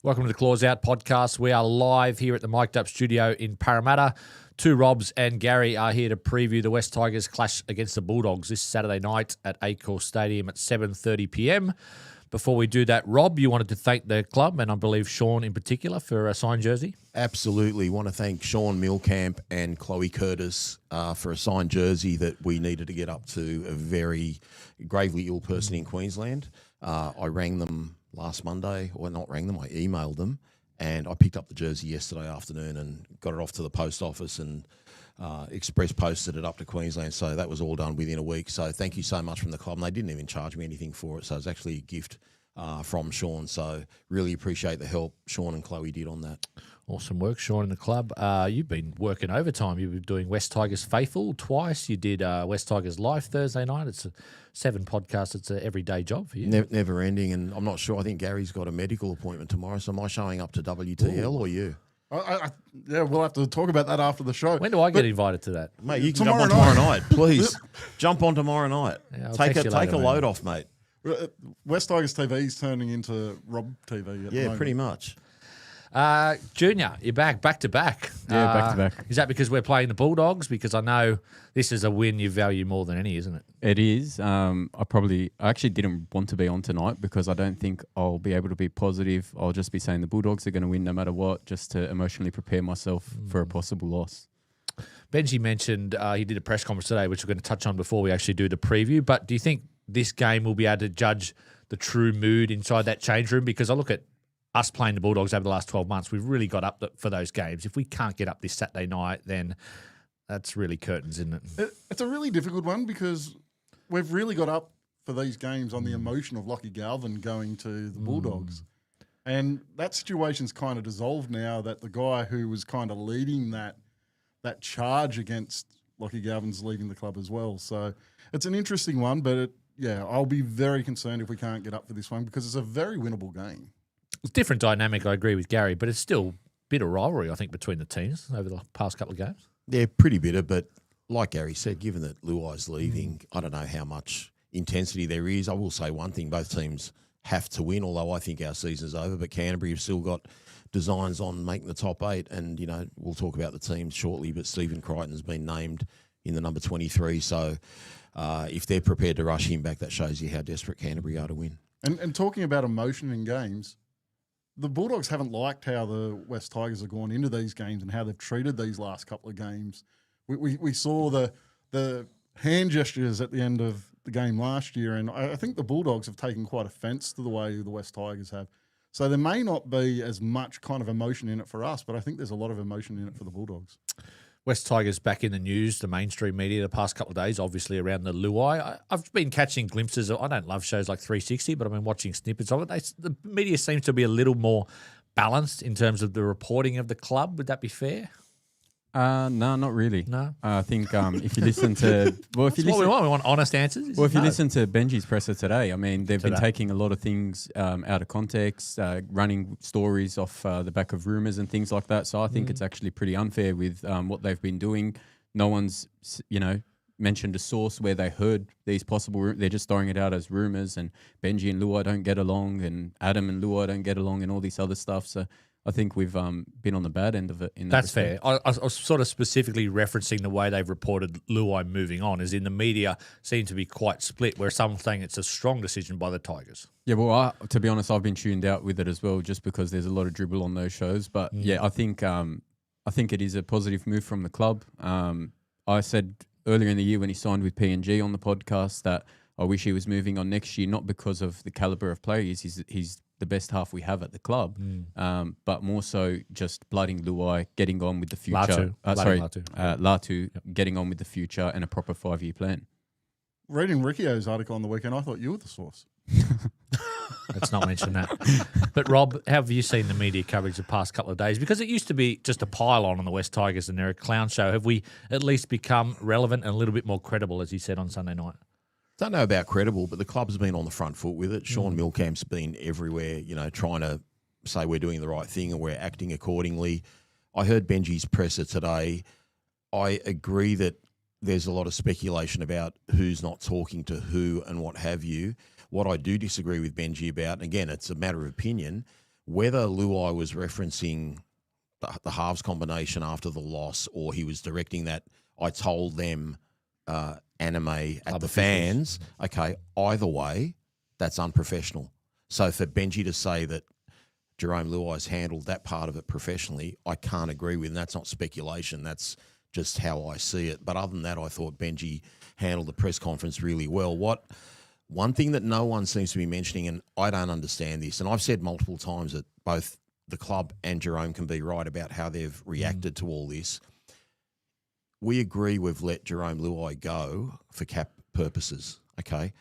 Welcome to the Claws Out podcast. We are live here at the Mic'd Up studio in Parramatta. Two Robs and Gary are here to preview the West Tigers clash against the Bulldogs this Saturday night at iChoice Stadium at 7:30 p.m. Before we do that, Rob, you wanted to thank the club, and I believe Sean in particular, for a signed jersey. Absolutely. Want to thank Sean Milcamp and Chloe Curtis for a signed jersey that we needed to get up to a very gravely ill person in Queensland. I rang them last Monday, or not rang them, I emailed them, and I picked up the jersey yesterday afternoon and got it off to the post office and express posted it up to Queensland. So that was all done within a week. So thank you so much from the club. And they didn't even charge me anything for it. So it was actually a gift from Sean. So really appreciate the help Sean and Chloe did on that. Awesome work, Sean, and the club. You've been working overtime. You've been doing West Tigers Faithful twice. You did West Tigers Live Thursday night. It's a 7 podcast. It's an everyday job for you. Never ending. And I'm not sure. I think Gary's got a medical appointment tomorrow. So am I showing up to WTL or you? Yeah, we'll have to talk about that after the show. When do I get invited to that? Mate, you can jump on tomorrow night. Please. Jump on tomorroor night. Yeah, take a load off, mate. West Tigers TV is turning into Rob TV. Yeah, pretty much. Junior, you're back to back. Yeah, back to back. Is that because we're playing the Bulldogs? Because I know this is a win you value more than any, isn't it? It is. I actually didn't want to be on tonight because I don't think I'll be able to be positive. I'll just be saying the Bulldogs are going to win no matter what, just to emotionally prepare myself for a possible loss. Benji mentioned he did a press conference today, which we're going to touch on before we actually do the preview. But do you think this game will be able to judge the true mood inside that change room? Because I look at us playing the Bulldogs over the last 12 months, we've really got up for those games. If we can't get up this Saturday night, then that's really curtains, isn't it? It's a really difficult one because we've really got up for these games on the emotion of Lackey Galvin going to the Bulldogs. And that situation's kind of dissolved now that the guy who was kind of leading that charge against Lackey Galvin's leaving the club as well. So it's an interesting one, but I'll be very concerned if we can't get up for this one because it's a very winnable game. It's a different dynamic, I agree with Gary, but it's still a bit of rivalry, I think, between the teams over the past couple of games. They're pretty bitter, but like Gary said, given that Luai's leaving, I don't know how much intensity there is. I will say one thing, both teams have to win, although I think our season's over, but Canterbury have still got designs on making the top 8, and, you know, we'll talk about the teams shortly, but Stephen Crichton's been named in the number 23, so if they're prepared to rush him back, that shows you how desperate Canterbury are to win. And talking about emotion in games, the Bulldogs haven't liked how the West Tigers have gone into these games and how they've treated these last couple of games. We saw the hand gestures at the end of the game last year, and I think the Bulldogs have taken quite offence to the way the West Tigers have. So there may not be as much kind of emotion in it for us, but I think there's a lot of emotion in it for the Bulldogs. West Tigers back in the news, the mainstream media the past couple of days, obviously around the Luai. I've been catching glimpses of, I don't love shows like 360, but I've been watching snippets of it. The media seems to be a little more balanced in terms of the reporting of the club. Would that be fair? No, not really. No? I think if you listen to... What we want honest answers. Well, if you listen to Benji's presser today, I mean, they've been taking a lot of things out of context, running stories off the back of rumours and things like that. So I think it's actually pretty unfair with what they've been doing. No one's, mentioned a source where they heard these possible... They're just throwing it out as rumours, and Benji and Luai don't get along, and Adam and Luai don't get along, and all this other stuff. So I think we've been on the bad end of it. That's fair. I was sort of specifically referencing the way they've reported Luai moving on, as in the media seem to be quite split, where some saying it's a strong decision by the Tigers. Yeah, well, to be honest, I've been tuned out with it as well, just because there's a lot of dribble on those shows. But I think it is a positive move from the club. I said earlier in the year when he signed with P&G on the podcast that I wish he was moving on next year, not because of the caliber of player he's the best half we have at the club, but more so just blooding Luai, getting on with the future. Latu, getting on with the future and a proper 5-year plan. Reading Ricchio's article on the weekend, I thought you were the source. Let's not mention that. But Rob, how have you seen the media coverage the past couple of days? Because it used to be just a pile-on the West Tigers and they're a clown show. Have we at least become relevant and a little bit more credible, as he said on Sunday night? Don't know about credible, but the club's been on the front foot with it. Sean Milcamp's been everywhere, trying to say we're doing the right thing and we're acting accordingly. I heard Benji's presser today. I agree that there's a lot of speculation about who's not talking to who and what have you. What I do disagree with Benji about, and again, it's a matter of opinion, whether Luai was referencing the halves combination after the loss, or he was directing that I told them anime at the fans. Okay, either way, that's unprofessional. So for Benji to say that Jerome Luai's handled that part of it professionally, I can't agree with, and that's not speculation. That's just how I see it. But other than that, I thought Benji handled the press conference really well. One thing that no one seems to be mentioning, and I don't understand this, and I've said multiple times that both the club and Jerome can be right about how they've reacted to all this. We agree we've let Jerome Luai go for cap purposes, okay?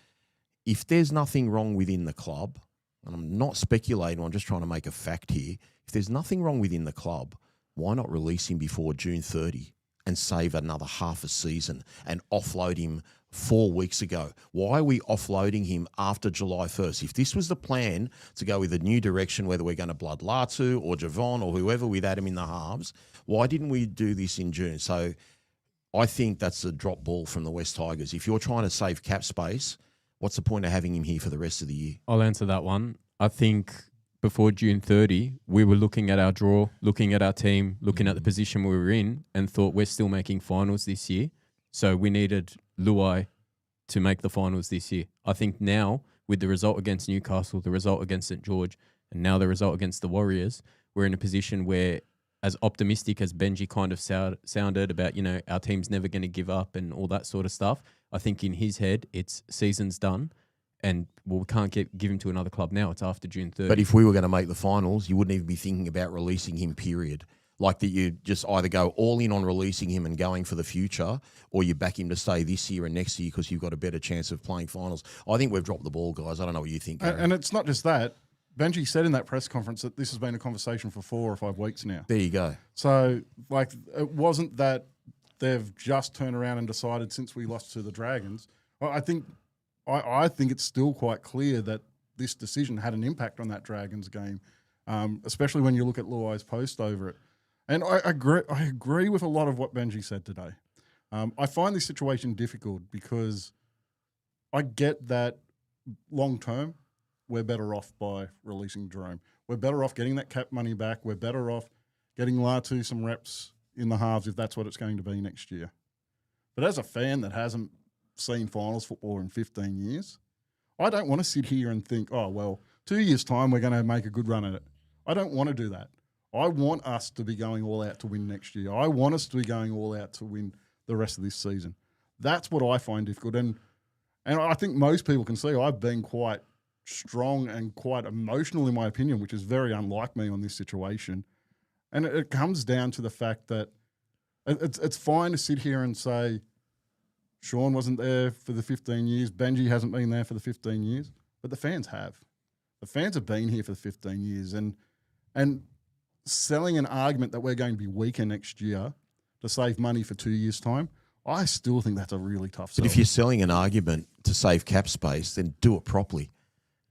If there's nothing wrong within the club, and I'm not speculating, I'm just trying to make a fact here, if there's nothing wrong within the club, why not release him before June 30 and save another half a season and offload him 4 weeks ago? Why are we offloading him after July 1st? If this was the plan to go with a new direction, whether we're going to blood Latu or Javon or whoever with Adam in the halves, why didn't we do this in June? So I think that's a drop ball from the West Tigers. If you're trying to save cap space, what's the point of having him here for the rest of the year? I'll answer that one. I think before June 30, we were looking at our draw, looking at our team, looking at the position we were in, and thought we're still making finals this year. So we needed Luai to make the finals this year. I think now, with the result against Newcastle, the result against St George, and now the result against the Warriors, we're in a position where, as optimistic as Benji kind of sounded about, our team's never going to give up and all that sort of stuff, I think in his head, it's season's done. And we can't give him to another club now. It's after June 3rd. But if we were going to make the finals, you wouldn't even be thinking about releasing him, period. Like that you just either go all in on releasing him and going for the future, or you back him to stay this year and next year because you've got a better chance of playing finals. I think we've dropped the ball, guys. I don't know what you think, Gary. And it's not just that. Benji said in that press conference that this has been a conversation for 4 or 5 weeks now. There you go. So, it wasn't that they've just turned around and decided since we lost to the Dragons. Well, I think it's still quite clear that this decision had an impact on that Dragons game, especially when you look at Luai's post over it. And I agree with a lot of what Benji said today. I find this situation difficult because I get that long term, we're better off by releasing Jerome. We're better off getting that cap money back. We're better off getting Latu some reps in the halves if that's what it's going to be next year. But as a fan that hasn't seen finals football in 15 years, I don't want to sit here and think, 2 years' time we're going to make a good run at it. I don't want to do that. I want us to be going all out to win next year. I want us to be going all out to win the rest of this season. That's what I find difficult. And I think most people can see I've been quite strong and quite emotional in my opinion, which is very unlike me on this situation. And it comes down to the fact that it's fine to sit here and say, Sean wasn't there for the 15 years, Benji hasn't been there for the 15 years, but the fans have. The fans have been here for the 15 years. And selling an argument that we're going to be weaker next year to save money for 2 years' time, I still think that's a really tough sell. But if you're selling an argument to save cap space, then do it properly.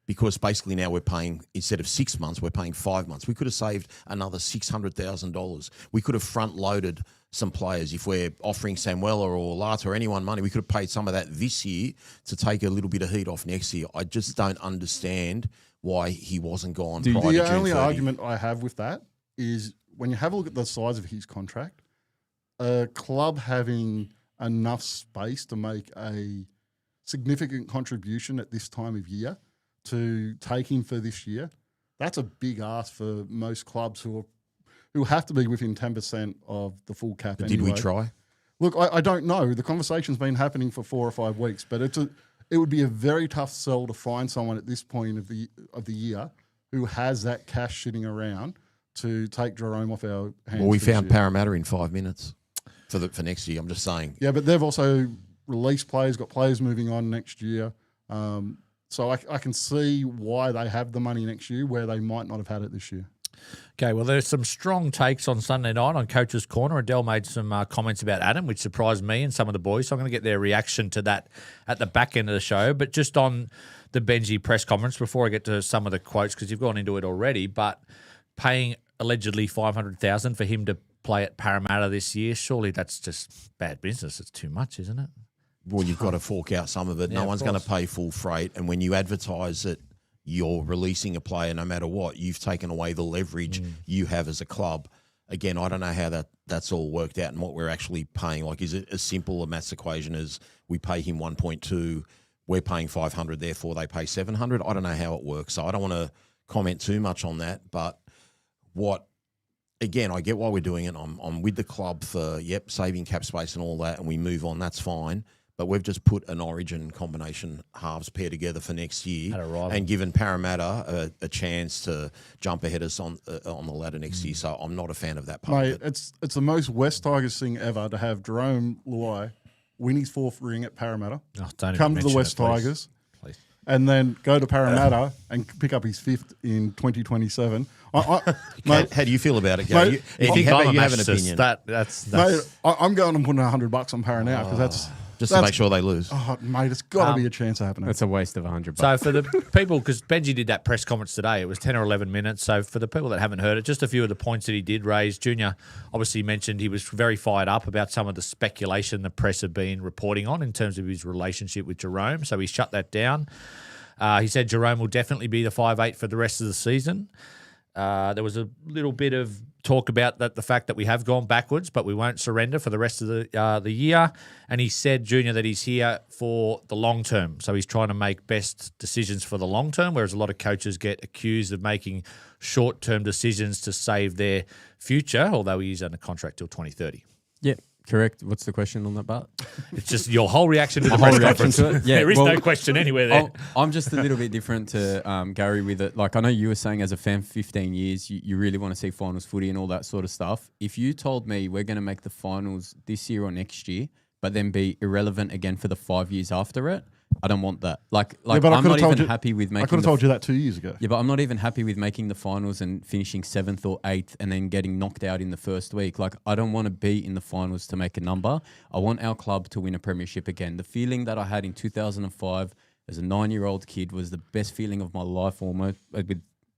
Because basically now we're paying, instead of 6 months, we're paying 5 months. We could have saved another $600,000. We could have front-loaded some players. If we're offering Samuela or Lata or anyone money, we could have paid some of that this year to take a little bit of heat off next year. I just don't understand why he wasn't gone prior to June 30. The only argument I have with that is when you have a look at the size of his contract, a club having enough space to make a significant contribution at this time of year to take him for this year, that's a big ask for most clubs who have to be within 10% of the full cap. But anyway. Did we try? Look, I don't know. The conversation's been happening for 4 or 5 weeks, but it would be a very tough sell to find someone at this point of the year who has that cash sitting around to take Jerome off our hands. Well, we found Parramatta in 5 minutes for next year. I'm just saying. Yeah, but they've also released players, got players moving on next year. So I can see why they have the money next year where they might not have had it this year. Okay, well, there's some strong takes on Sunday night on Coach's Corner. Adel made some comments about Adam, which surprised me and some of the boys. So I'm going to get their reaction to that at the back end of the show. But just on the Benji press conference, before I get to some of the quotes, because you've gone into it already, but paying allegedly $500,000 for him to play at Parramatta this year, surely that's just bad business. It's too much, isn't it? Well, you've got to fork out some of it. Yeah, no one's going to pay full freight. And when you advertise it you're releasing a player no matter what. You've taken away the leverage you have as a club. Again, I don't know how that's all worked out and what we're actually paying. Like, is it as simple a maths equation as we pay him 1.2, we're paying 500, therefore they pay 700? I don't know how it works, so I don't want to comment too much on that. But again, I get why we're doing it. I'm with the club for, saving cap space and all that, and we move on, that's fine. But we've just put an Origin combination halves pair together for next year and given Parramatta a chance to jump ahead of us on the ladder next year. So I'm not a fan of that part of it. It's the most West Tigers thing ever to have Jerome Luai win his 4th ring at Parramatta, come to the West Tigers, and then go to Parramatta and pick up his 5th in 2027. Mate, how do you feel about it, Gary? Mate, you have an opinion. Mate, I'm going and putting $100 on Parramatta because that's just to make sure they lose. Oh, mate, it's got to be a chance of happening. That's a waste of $100. So for the people, because Benji did that press conference today, it was 10 or 11 minutes. So for the people that haven't heard it, just a few of the points that he did raise. Junior obviously mentioned he was very fired up about some of the speculation the press have been reporting on in terms of his relationship with Jerome. So he shut that down. He said Jerome will definitely be the 5'8" for the rest of the season. There was a little bit of talk about the fact that we have gone backwards, but we won't surrender for the rest of the year. And he said, Junior, that he's here for the long term. So he's trying to make best decisions for the long term, whereas a lot of coaches get accused of making short-term decisions to save their future, although he's under contract till 2030. Yeah. Correct. What's the question on that part? It's just your whole reaction to the press conference. Yeah, there is no question anywhere there. I'm just a little bit different to Gary with it. Like, I know you were saying as a fan for 15 years, you really want to see finals footy and all that sort of stuff. If you told me we're going to make the finals this year or next year, but then be irrelevant again for the 5 years after it, I don't want that. Like I'm not even happy with making. I could have told you that 2 years ago. Yeah, but I'm not even happy with making the finals and finishing 7th or 8th and then getting knocked out in the first week. Like, I don't want to be in the finals to make a number. I want our club to win a premiership again. The feeling that I had in 2005 as a 9-year-old kid was the best feeling of my life, almost.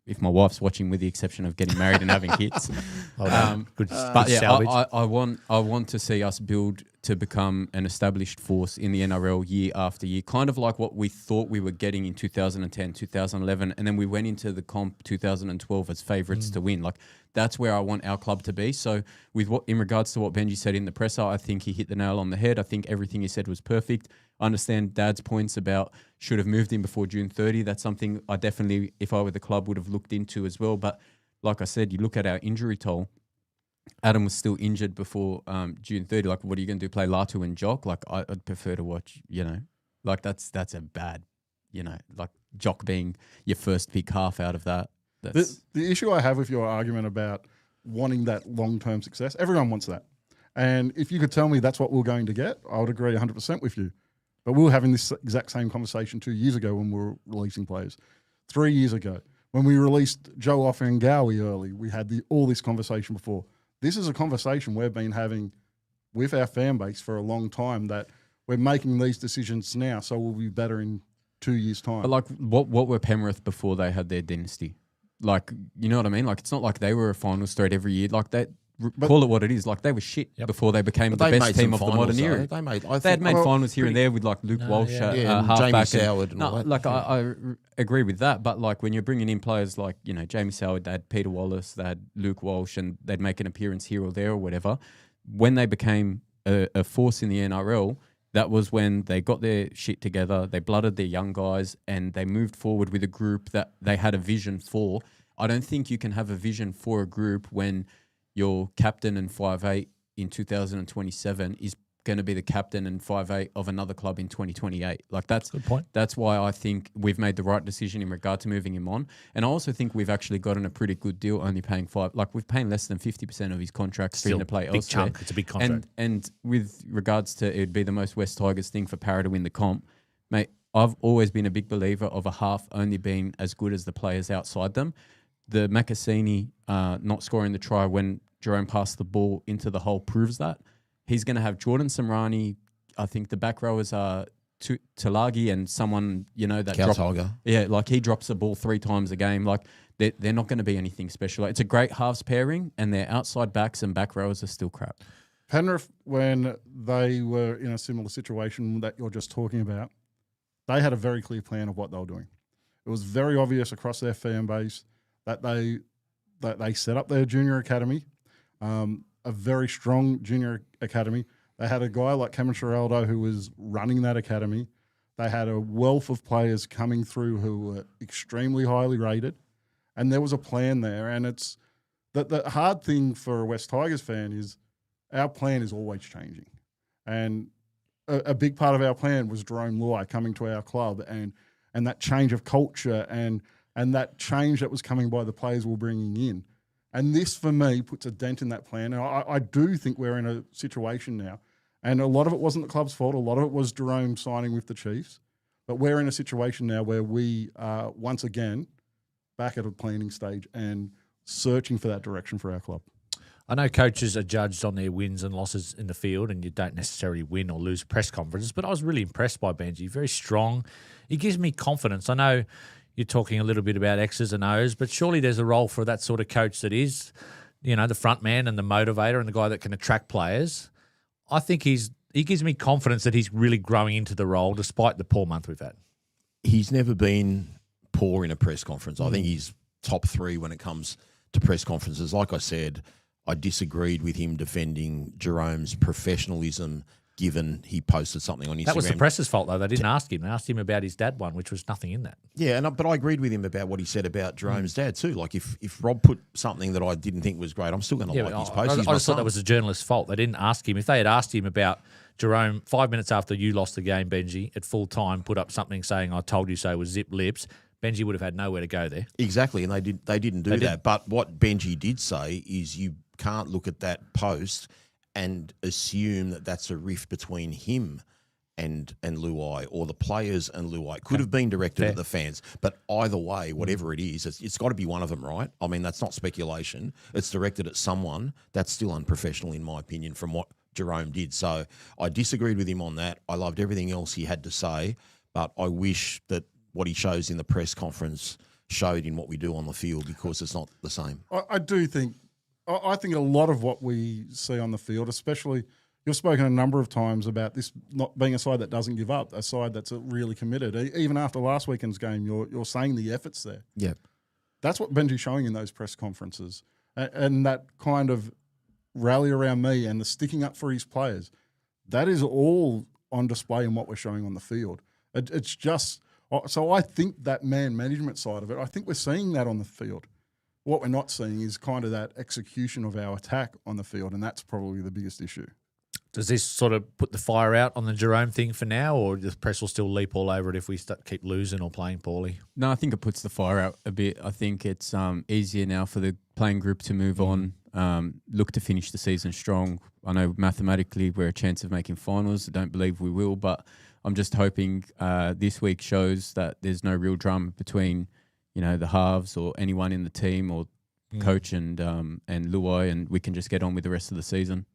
If my wife's watching, with the exception of getting married and having kids. But yeah, I want to see us build to become an established force in the NRL year after year, kind of like what we thought we were getting in 2010, 2011, and then we went into the comp 2012 as favourites to win. Like, that's where I want our club to be. So in regards to what Benji said in the presser, I think he hit the nail on the head. I think everything he said was perfect. I understand Dad's points about should have moved him before June 30. That's something I definitely, if I were the club, would have looked into as well. But like I said, you look at our injury toll. Adam was still injured before June 30. Like, what are you going to do? Play Latu and Jock? Like, I'd prefer to watch, like that's a bad, like Jock being your first pick half out of that. The issue I have with your argument about wanting that long-term success, everyone wants that. And if you could tell me that's what we're going to get, I would agree 100% with you. But we were having this exact same conversation 2 years ago when we were releasing players. 3 years ago, when we released Joe Offa and Gowie early, we had all this conversation before. This is a conversation we've been having with our fan base for a long time, that we're making these decisions now, so we'll be better in 2 years' time. But like, what were Penrith before they had their dynasty? Like, you know what I mean? Like, it's not like they were a finals threat every year. Like, call it what it is. Like, they were shit before they became the best team of the modern era. They had made finals here and there with like Luke Walsh, halfback, Jamie Soward and all that. Like, I agree with that. But like, when you're bringing in players like, Jamie Soward, they had Peter Wallace, they had Luke Walsh, and they'd make an appearance here or there or whatever. When they became a force in the NRL, that was when they got their shit together, they blooded their young guys, and they moved forward with a group that they had a vision for. I don't think you can have a vision for a group when your captain and 5'8" in 2027 is going to be the captain and 5'8" of another club in 2028. Like, that's good point. That's why I think we've made the right decision in regard to moving him on. And I also think we've actually gotten a pretty good deal, only paying we've paying less than 50% of his contract for him to play big elsewhere. Chunk. It's a big contract. And with regards to it'd be the most West Tigers thing for Parra to win the comp, mate, I've always been a big believer of a half only being as good as the players outside them. The Makasini not scoring the try when Jerome passed the ball into the hole proves that. He's going to have Jordan Samrani. I think the back rowers are Tulagi and someone, that like he drops the ball 3 times a game. Like, they're not going to be anything special. It's a great halves pairing, and their outside backs and back rowers are still crap. Penrith, when they were in a similar situation that you're just talking about, they had a very clear plan of what they were doing. It was very obvious across their fan base that they set up their junior academy, a very strong junior academy. They had a guy like Cameron Geraldo who was running that academy. They had a wealth of players coming through who were extremely highly rated, and there was a plan there. And it's the hard thing for a West Tigers fan is our plan is always changing. And a big part of our plan was Jerome Luai coming to our club and that change of culture and that change that was coming by the players we're bringing in. And this, for me, puts a dent in that plan. And I do think we're in a situation now, and a lot of it wasn't the club's fault. A lot of it was Jerome signing with the Chiefs. But we're in a situation now where we are, once again, back at a planning stage and searching for that direction for our club. I know coaches are judged on their wins and losses in the field, and you don't necessarily win or lose press conferences, but I was really impressed by Benji. Very strong. He gives me confidence. I know you're talking a little bit about X's and O's, but surely there's a role for that sort of coach that is, the front man and the motivator and the guy that can attract players. I think he gives me confidence that he's really growing into the role despite the poor month we've had. He's never been poor in a press conference. I think he's top 3 when it comes to press conferences. Like I said, I disagreed with him defending Jerome's professionalism, given he posted something on Instagram. That was the press's fault, though. They didn't ask him. They asked him about his dad one, which was nothing in that. Yeah, but I agreed with him about what he said about Jerome's dad too. Like if Rob put something that I didn't think was great, I'm still going to like his post. I just thought that was the journalist's fault. They didn't ask him. If they had asked him about Jerome 5 minutes after you lost the game, Benji, at full time, put up something saying, "I told you so," with zip lips, Benji would have had nowhere to go there. Exactly, and they didn't do that. But what Benji did say is you can't look at that post and assume that that's a rift between him and Luai, or the players and Luai. Could have been directed at the fans. But either way, whatever it is, it's got to be one of them, right? I mean, that's not speculation. It's directed at someone. That's still unprofessional, in my opinion, from what Jerome did. So I disagreed with him on that. I loved everything else he had to say, but I wish that what he shows in the press conference showed in what we do on the field, because it's not the same. I do think I think a lot of what we see on the field, especially you've spoken a number of times about this not being a side that doesn't give up, a side that's really committed. Even after last weekend's game, you're saying the effort's there. Yeah. That's what Benji's showing in those press conferences. And that kind of rally around me and the sticking up for his players, that is all on display in what we're showing on the field. It's just – so I think that man management side of it, I think we're seeing that on the field. What we're not seeing is kind of that execution of our attack on the field, and that's probably the biggest issue. Does this sort of put the fire out on the Jerome thing for now, or the press will still leap all over it if we keep losing or playing poorly? No, I think it puts the fire out a bit. I think it's easier now for the playing group to move on, look to finish the season strong. I know mathematically we're a chance of making finals. I don't believe we will, but I'm just hoping this week shows that there's no real drama between the halves or anyone in the team or coach and Luai, and we can just get on with the rest of the season.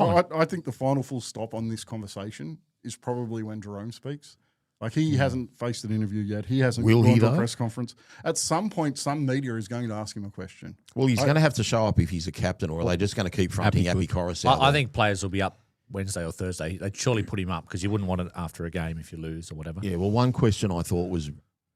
I think the final full stop on this conversation is probably when Jerome speaks. Like, he hasn't faced an interview yet. He hasn't gone to a press conference. At some point, some media is going to ask him a question. Well, he's going to have to show up if he's a captain, or are they just going to keep fronting Appy Corus out? I think players will be up Wednesday or Thursday. They'd surely put him up, because you wouldn't want it after a game if you lose or whatever. Yeah, well, one question I thought was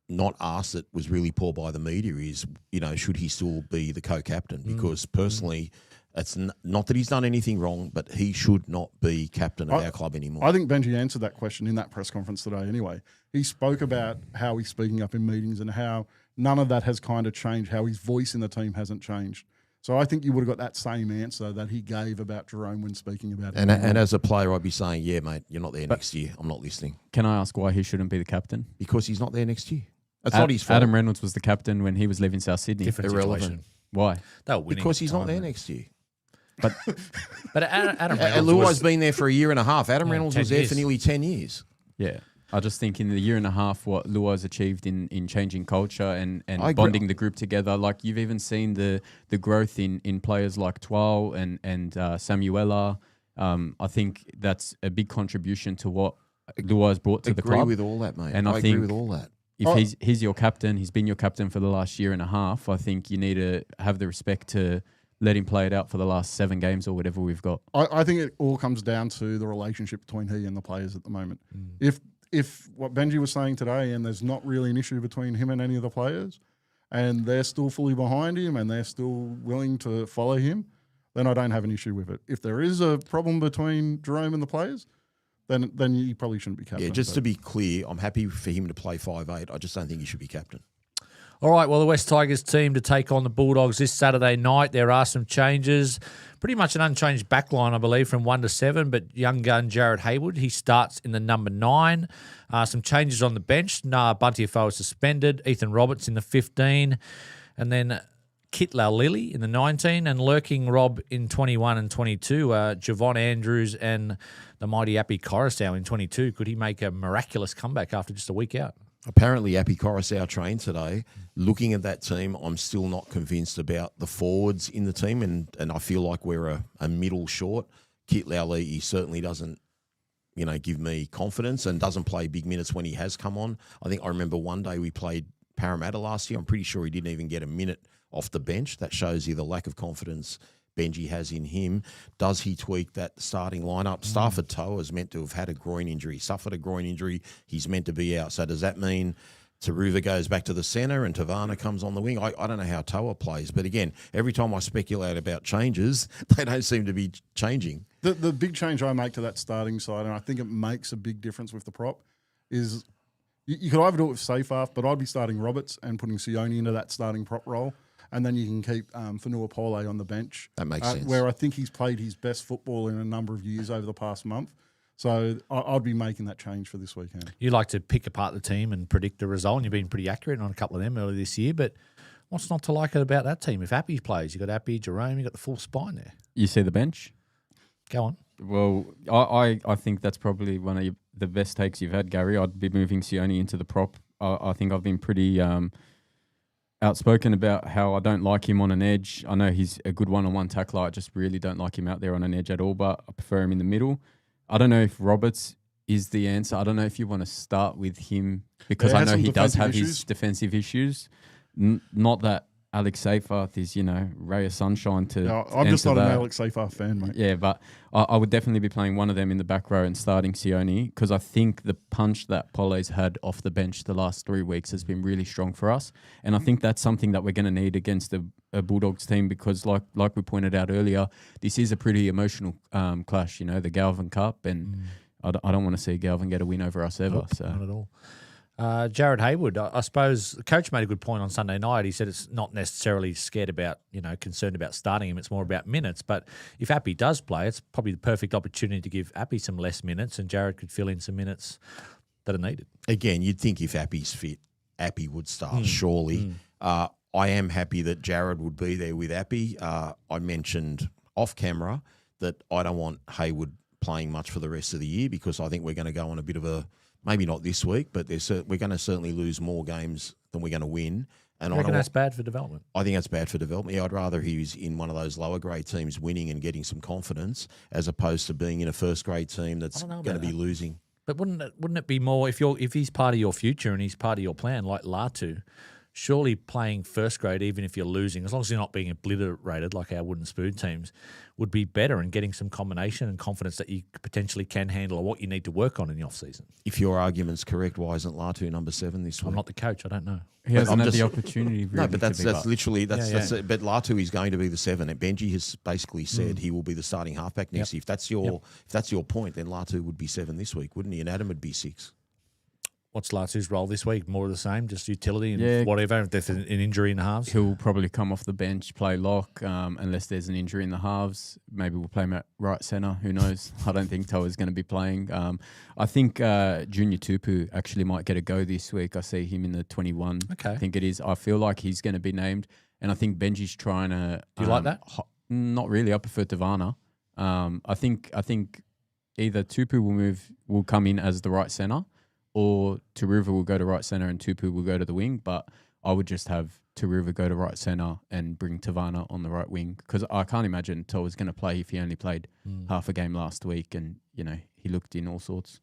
not asked that was really poor by the media is, should he still be the co-captain? Because personally, it's not that he's done anything wrong, but he should not be captain of our club anymore. I think Benji answered that question in that press conference today anyway. He spoke about how he's speaking up in meetings and how none of that has kind of changed, how his voice in the team hasn't changed. So I think you would have got that same answer that he gave about Jerome when speaking about it. And as a player, I'd be saying, yeah, mate, you're not there next year. I'm not listening. Can I ask why he shouldn't be the captain? Because he's not there next year. That's not his fault. Adam Reynolds was the captain when he was leaving South Sydney. Different situation. Why? They were winning because he's not there next year. But Adam Reynolds and Luai's been there for a year and a half. Adam Reynolds was there for nearly 10 years. Yeah. I just think in the year and a half, what Luai's achieved in changing culture and bonding the group together, like you've even seen the growth in players like Twal and Samuela. I think that's a big contribution to what Luai's brought to the club. I agree with all that, mate. And I agree with all that. If he's your captain, he's been your captain for the last year and a half, I think you need to have the respect to let him play it out for the last 7 games or whatever we've got. I think it all comes down to the relationship between he and the players at the moment. If if what Benji was saying today, and there's not really an issue between him and any of the players, and they're still fully behind him and they're still willing to follow him, then I don't have an issue with it. If there is a problem between Jerome and the players, then he probably shouldn't be captain. Yeah, just to be clear, I'm happy for him to play 5'8". I just don't think he should be captain. All right, well, the West Tigers team to take on the Bulldogs this Saturday night. There are some changes. Pretty much an unchanged backline, I believe, from 1 to 7, but young gun Jared Haywood, he starts in the number 9. Some changes on the bench. Buntiafoa is suspended. Ethan Roberts in the 15. And then Kit Lily in the 19. And lurking Rob in 21 and 22. Javon Andrews and the mighty Appy Coruscant in 22. Could he make a miraculous comeback after just a week out? Apparently, Appy Coruscant trained today. Looking at that team, I'm still not convinced about the forwards in the team, and I feel like we're a middle short. Kit Lowley, he certainly doesn't, give me confidence and doesn't play big minutes when he has come on. I think I remember one day we played Parramatta last year. I'm pretty sure he didn't even get a minute off the bench. That shows you the lack of confidence Benji has in him. Does he tweak that starting lineup? Stafford Toa is meant to have had a groin injury, suffered a groin injury. He's meant to be out. So does that mean Taruva goes back to the centre and Tavana comes on the wing? I don't know how Toa plays. But again, every time I speculate about changes, they don't seem to be changing. The big change I make to that starting side, and I think it makes a big difference with the prop, is you could either do it with Seyfarth, but I'd be starting Roberts and putting Sione into that starting prop role. And then you can keep Fanua Pole on the bench. That makes sense. Where I think he's played his best football in a number of years over the past month. So I'd be making that change for this weekend. You like to pick apart the team and predict the result, and you've been pretty accurate on a couple of them earlier this year. But what's not to like about that team? If Appy plays, you've got Appy, Jerome, you've got the full spine there. You see the bench? Go on. Well, I think that's probably one of the best takes you've had, Gary. I'd be moving Sione into the prop. I think I've been pretty outspoken about how I don't like him on an edge. I know he's a good one-on-one tackler. I just really don't like him out there on an edge at all, but I prefer him in the middle. I don't know if Roberts is the answer. I don't know if you want to start with him because I know he does have his defensive issues. Not that Alex Seyfarth is, ray of sunshine to I'm just not an Alex Seyfarth fan, mate. Yeah, but I would definitely be playing one of them in the back row and starting Sione because I think the punch that Pole's had off the bench the last 3 weeks has been really strong for us. And I think that's something that we're going to need against a Bulldogs team because like we pointed out earlier, this is a pretty emotional clash, the Galvin Cup. And I don't want to see Galvin get a win over us ever. Nope, not at all. Jared Haywood, I suppose the coach made a good point on Sunday night. He said it's not necessarily scared about, concerned about starting him. It's more about minutes. But if Appy does play, it's probably the perfect opportunity to give Appy some less minutes and Jared could fill in some minutes that are needed. Again, you'd think if Appy's fit, Appy would start, surely. I am happy that Jared would be there with Appy. I mentioned off camera that I don't want Haywood playing much for the rest of the year because I think we're going to go on a bit of a maybe not this week, but we're going to certainly lose more games than we're going to win. And I reckon that's bad for development. I think that's bad for development. Yeah, I'd rather he was in one of those lower grade teams winning and getting some confidence as opposed to being in a first grade team that's going to be losing. But wouldn't it be more if he's part of your future and he's part of your plan, like Latu? Surely playing first grade, even if you're losing, as long as you're not being obliterated like our wooden spoon teams, would be better and getting some combination and confidence that you potentially can handle or what you need to work on in the off-season. If your argument's correct, why isn't Latu number 7 this week? I'm not the coach. I don't know. He hasn't had the opportunity. Really no, but that's literally but Latu is going to be the 7. And Benji has basically said he will be the starting halfback next year. If that's your point, then Latu would be 7 this week, wouldn't he? And Adam would be 6. What's Latu's role this week? More of the same, just utility and whatever. If there's an injury in the halves, he'll probably come off the bench, play lock, unless there's an injury in the halves. Maybe we'll play him at right centre. Who knows? I don't think Toa's going to be playing. I think Junior Tupu actually might get a go this week. I see him in the 21. Okay. I think it is. I feel like he's going to be named, and I think Benji's trying to. Do you like that? Not really. I prefer Tavana. I think either Tupu will come in as the right centre, or Taruva will go to right centre and Tupu will go to the wing. But I would just have Taruva go to right centre and bring Tavana on the right wing because I can't imagine Toa's going to play if he only played half a game last week and, he looked in all sorts.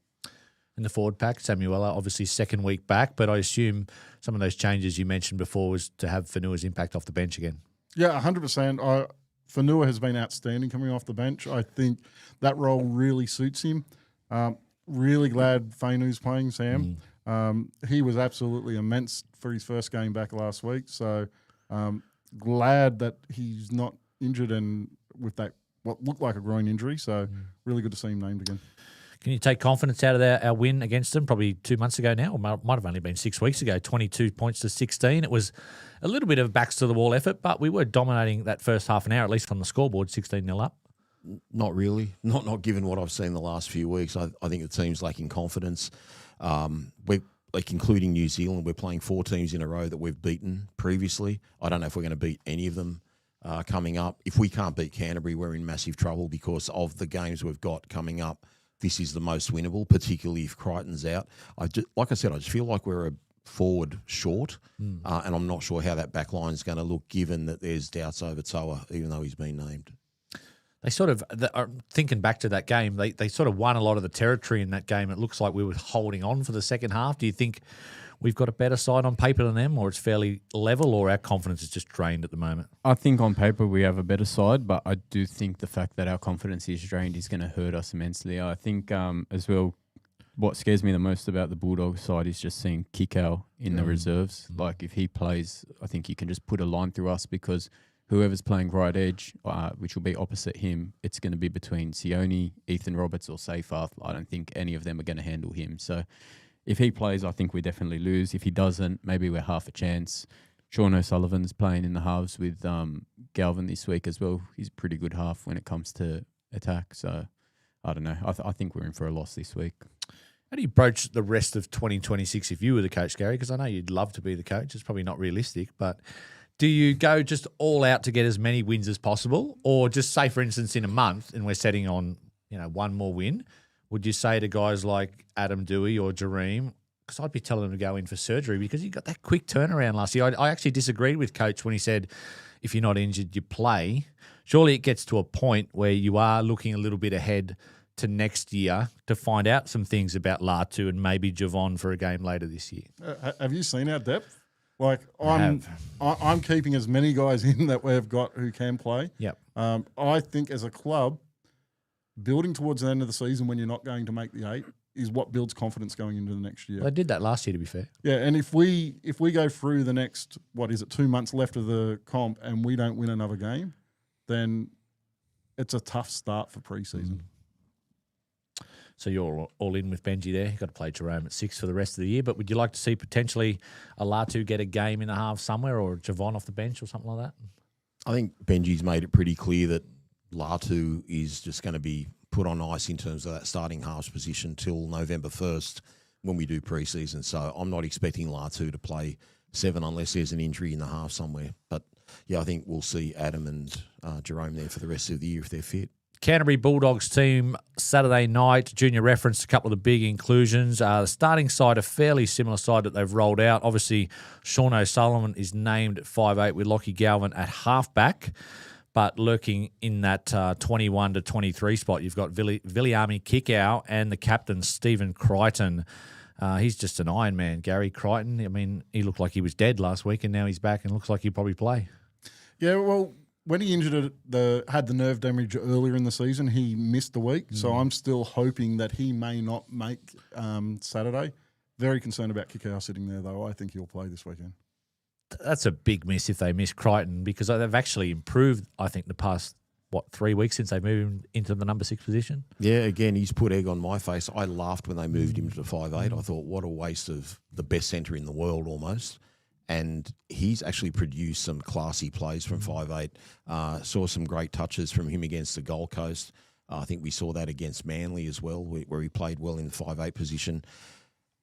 In the forward pack, Samuela, obviously second week back, but I assume some of those changes you mentioned before was to have Fanua's impact off the bench again. Yeah, 100%. Fanua has been outstanding coming off the bench. I think that role really suits him. really glad Fainu's playing, Sam. He was absolutely immense for his first game back last week. So glad that he's not injured and with that what looked like a groin injury. So really good to see him named again. Can you take confidence out of our win against them probably 2 months ago now, or might have only been 6 weeks ago, 22 points to 16. It was a little bit of a backs-to-the-wall effort, but we were dominating that first half an hour, at least on the scoreboard, 16-0 up. Not really. Not given what I've seen the last few weeks. I think the team's lacking confidence. We're including New Zealand. We're playing 4 teams in a row that we've beaten previously. I don't know if we're going to beat any of them coming up. If we can't beat Canterbury, we're in massive trouble because of the games we've got coming up. This is the most winnable, particularly if Crichton's out. Like I said, I just feel like we're a forward short, and I'm not sure how that back line is going to look given that there's doubts over Toa, even though he's been named. They sort of, thinking back to that game, they sort of won a lot of the territory in that game. It looks like we were holding on for the second half. Do you think we've got a better side on paper than them, or it's fairly level, or our confidence is just drained at the moment? I think on paper we have a better side, but I do think the fact that our confidence is drained is going to hurt us immensely. I think as well, what scares me the most about the Bulldogs side is just seeing Kikau in the reserves. Like if he plays, I think you can just put a line through us because whoever's playing right edge, which will be opposite him, it's going to be between Sione, Ethan Roberts or Seyfarth. I don't think any of them are going to handle him. So if he plays, I think we definitely lose. If he doesn't, maybe we're half a chance. Sean O'Sullivan's playing in the halves with Galvin this week as well. He's a pretty good half when it comes to attack. So I don't know. I think we're in for a loss this week. How do you approach the rest of 2026 if you were the coach, Gary? Because I know you'd love to be the coach. It's probably not realistic, but do you go just all out to get as many wins as possible? Or just say, for instance, in a month and we're setting on, one more win, would you say to guys like Adam Dewey or Jareem, because I'd be telling them to go in for surgery because you got that quick turnaround last year. I actually disagreed with Coach when he said, if you're not injured, you play. Surely it gets to a point where you are looking a little bit ahead to next year to find out some things about Latu and maybe Javon for a game later this year. Have you seen our depth? Like I'm keeping as many guys in that we've got who can play. Yep. I think as a club, building towards the end of the season when you're not going to make the 8 is what builds confidence going into the next year. Well, they did that last year, to be fair. Yeah, and if we go through the next 2 months left of the comp and we don't win another game, then it's a tough start for preseason. So you're all in with Benji there. You've got to play Jerome at 6 for the rest of the year. But would you like to see potentially a Latu get a game in the half somewhere or Javon off the bench or something like that? I think Benji's made it pretty clear that Latu is just going to be put on ice in terms of that starting halves position till November 1st when we do preseason. So I'm not expecting Latu to play 7 unless there's an injury in the half somewhere. But, yeah, I think we'll see Adam and Jerome there for the rest of the year if they're fit. Canterbury Bulldogs team Saturday night. Junior referenced a couple of the big inclusions. The starting side, a fairly similar side that they've rolled out. Obviously, Sean O'Sullivan is named at 5'8" with Lachie Galvin at halfback. But lurking in that 21 to 23 spot, you've got Viliami Kikau and the captain, Stephen Crichton. He's just an Iron Man, Gary Crichton. I mean, he looked like he was dead last week, and now he's back and looks like he'll probably play. Yeah, well, when he injured had the nerve damage earlier in the season, he missed the week. So I'm still hoping that he may not make Saturday. Very concerned about Kikau sitting there, though. I think he'll play this weekend. That's a big miss if they miss Crichton because they've actually improved, I think, the past, 3 weeks since they moved him into the number 6 position? Yeah, again, he's put egg on my face. I laughed when they moved him to the 5'8". I thought, what a waste of the best centre in the world almost. And he's actually produced some classy plays from 5'8". Saw some great touches from him against the Gold Coast. I think we saw that against Manly as well, where he played well in the 5'8" position.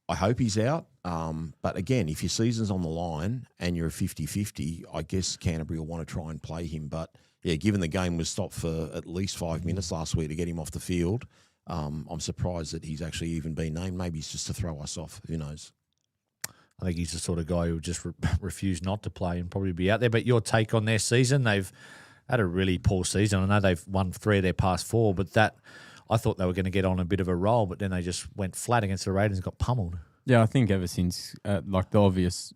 I hope he's out. But again, if your season's on the line and you're a 50-50, I guess Canterbury will want to try and play him. But, yeah, given the game was stopped for at least 5 minutes last week to get him off the field, I'm surprised that he's actually even been named. Maybe it's just to throw us off. Who knows? I think he's the sort of guy who would just refuse not to play and probably be out there. But your take on their season, they've had a really poor season. I know they've won 3 of their past 4, but I thought they were going to get on a bit of a roll, but then they just went flat against the Raiders and got pummeled. Yeah, I think ever since, the obvious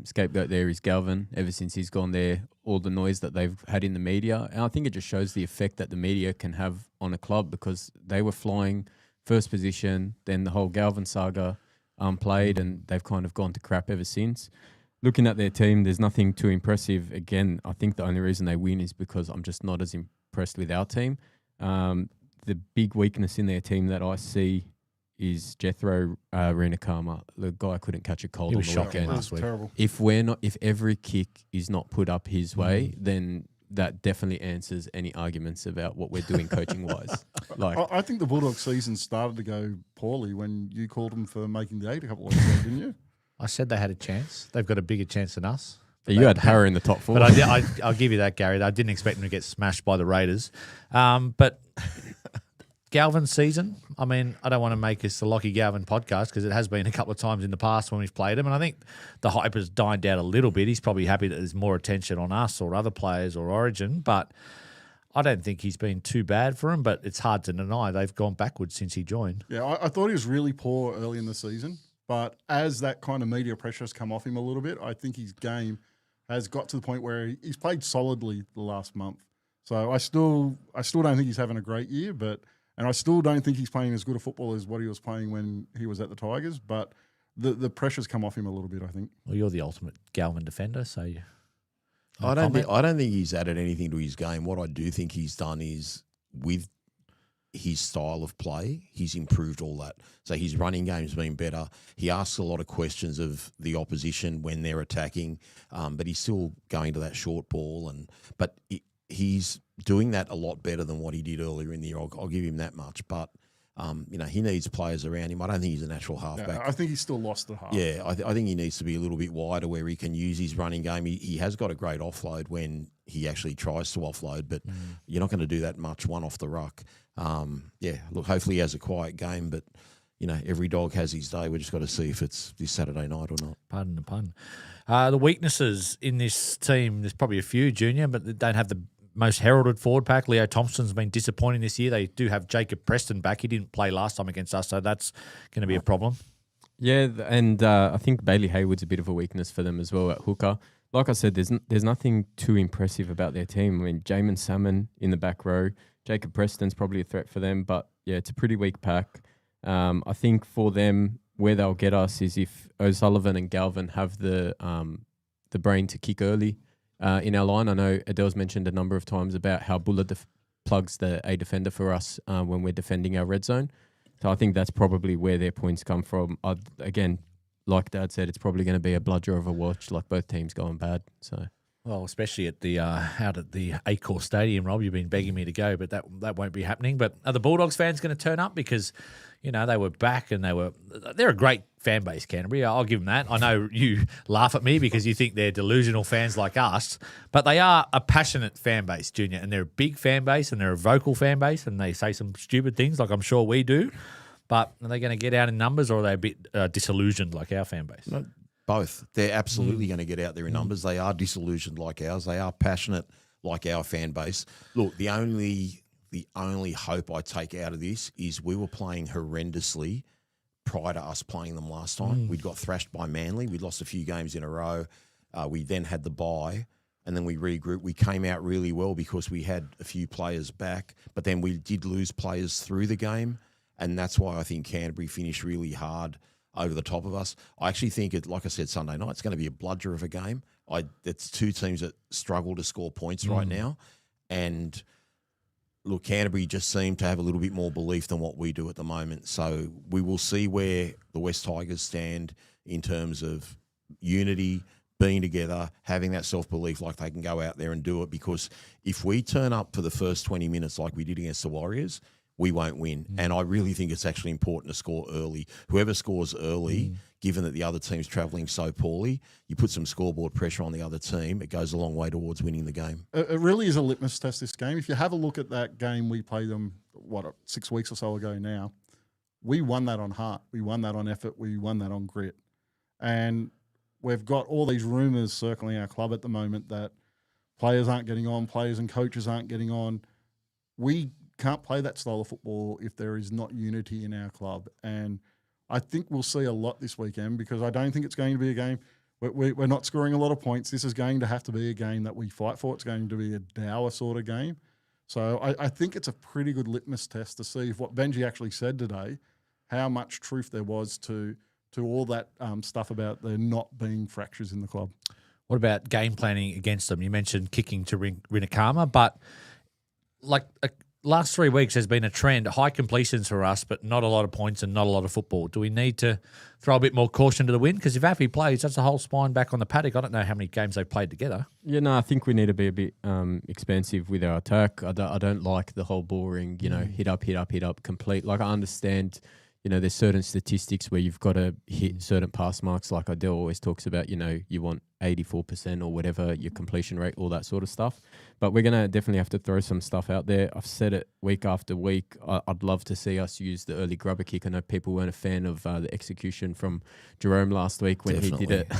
scapegoat there is Galvin. Ever since he's gone there, all the noise that they've had in the media. And I think it just shows the effect that the media can have on a club because they were flying first position, then the whole Galvin saga played, and they've kind of gone to crap ever since. Looking at their team, there's nothing too impressive. Again, I think the only reason they win is because I'm just not as impressed with our team. The big weakness in their team that I see is Jethro Renakama. The guy couldn't catch a cold He on was the shocking weekend. last week. Terrible. If every kick is not put up his way, then that definitely answers any arguments about what we're doing coaching wise. Like, I think the Bulldogs season started to go poorly when you called them for making the 8 a couple of weeks ago, didn't you? I said they had a chance. They've got a bigger chance than us. you had Harrow in the top 4. But I'll give you that, Gary. I didn't expect them to get smashed by the Raiders. But Galvin's season, I mean, I don't want to make this the Lockie Galvin podcast because it has been a couple of times in the past when we've played him. And I think the hype has dined down a little bit. He's probably happy that there's more attention on us or other players or Origin. But I don't think he's been too bad for him. But it's hard to deny they've gone backwards since he joined. Yeah, I thought he was really poor early in the season. But as that kind of media pressure has come off him a little bit, I think his game has got to the point where he's played solidly the last month. So I still don't think he's having a great year, and I still don't think he's playing as good a football as what he was playing when he was at the Tigers. But the pressure's come off him a little bit, I think. Well, you're the ultimate Galvin defender, so you. I don't think he's added anything to his game. What I do think he's done is with his style of play, he's improved all that. So his running game's been better. He asks a lot of questions of the opposition when they're attacking, but he's still going to that short ball. But he's doing that a lot better than what he did earlier in the year. I'll give him that much. But he needs players around him. I don't think he's a natural halfback. Yeah, I think he's still lost the half. Yeah, I think he needs to be a little bit wider where he can use his running game. He has got a great offload when he actually tries to offload, but you're not going to do that much one off the ruck. Look, hopefully he has a quiet game, but every dog has his day. We just got to see if it's this Saturday night or not. Pardon the pun. The weaknesses in this team, there's probably a few, Junior, but they don't have the most heralded forward pack. Leo Thompson's been disappointing this year. They do have Jacob Preston back. He didn't play last time against us, so that's going to be a problem. Yeah, and I think Bailey Hayward's a bit of a weakness for them as well at hooker. Like I said, there's nothing too impressive about their team. I mean, Jamin Salmon in the back row, Jacob Preston's probably a threat for them, but yeah, it's a pretty weak pack. I think for them, where they'll get us is if O'Sullivan and Galvin have the brain to kick early in our line. I know Adel's mentioned a number of times about how Buller plugs the A defender for us when we're defending our red zone. So I think that's probably where their points come from. Again, like Dad said, it's probably going to be a bludger of a watch, like both teams going bad. So. Well, especially at the out at the Acour Stadium, Rob. You've been begging me to go, but that won't be happening. But are the Bulldogs fans going to turn up? Because, they were back and they're a great fan base, Canterbury. I'll give them that. I know you laugh at me because you think they're delusional fans like us, but they are a passionate fan base, Junior, and they're a big fan base and they're a vocal fan base and they say some stupid things like I'm sure we do. But are they going to get out in numbers or are they a bit disillusioned like our fan base? No, both. They're absolutely going to get out there in numbers. They are disillusioned like ours. They are passionate like our fan base. Look, the only hope I take out of this is we were playing horrendously prior to us playing them last time. We'd got thrashed by Manly. We'd lost a few games in a row. We then had the bye, and then we regrouped. We came out really well because we had a few players back, but then we did lose players through the game, and that's why I think Canterbury finished really hard over the top of us. I actually think like I said, Sunday night, it's going to be a bludger of a game. It's two teams that struggle to score points right now. And look, Canterbury just seem to have a little bit more belief than what we do at the moment. So we will see where the West Tigers stand in terms of unity, being together, having that self-belief like they can go out there and do it. Because if we turn up for the first 20 minutes like we did against the Warriors, we won't win. And I really think it's actually important to score early. Whoever scores early, given that the other team's travelling so poorly, you put some scoreboard pressure on the other team, it goes a long way towards winning the game. It really is a litmus test, this game. If you have a look at that game we played them, 6 weeks or so ago now, we won that on heart. We won that on effort. We won that on grit. And we've got all these rumours circling our club at the moment that players aren't getting on, players and coaches aren't getting on. We can't play that style of football if there is not unity in our club. And I think we'll see a lot this weekend because I don't think it's going to be a game. We're not scoring a lot of points. This is going to have to be a game that we fight for. It's going to be a dour sort of game. So I think it's a pretty good litmus test to see if what Benji actually said today, how much truth there was to all that stuff about there not being fractures in the club. What about game planning against them? You mentioned kicking to Rinakama, but last 3 weeks has been a trend, high completions for us, but not a lot of points and not a lot of football. Do we need to throw a bit more caution to the wind? Because if Appy plays, that's a whole spine back on the paddock. I don't know how many games they've played together. Yeah, no, I think we need to be a bit expansive with our attack. I don't like the whole boring, hit up, complete. Like, I understand, there's certain statistics where you've got to hit certain pass marks, like Adel always talks about, you want 84% or whatever, your completion rate, all that sort of stuff. But we're going to definitely have to throw some stuff out there. I've said it week after week. I'd love to see us use the early grubber kick. I know people weren't a fan of the execution from Jerome last week when he did it,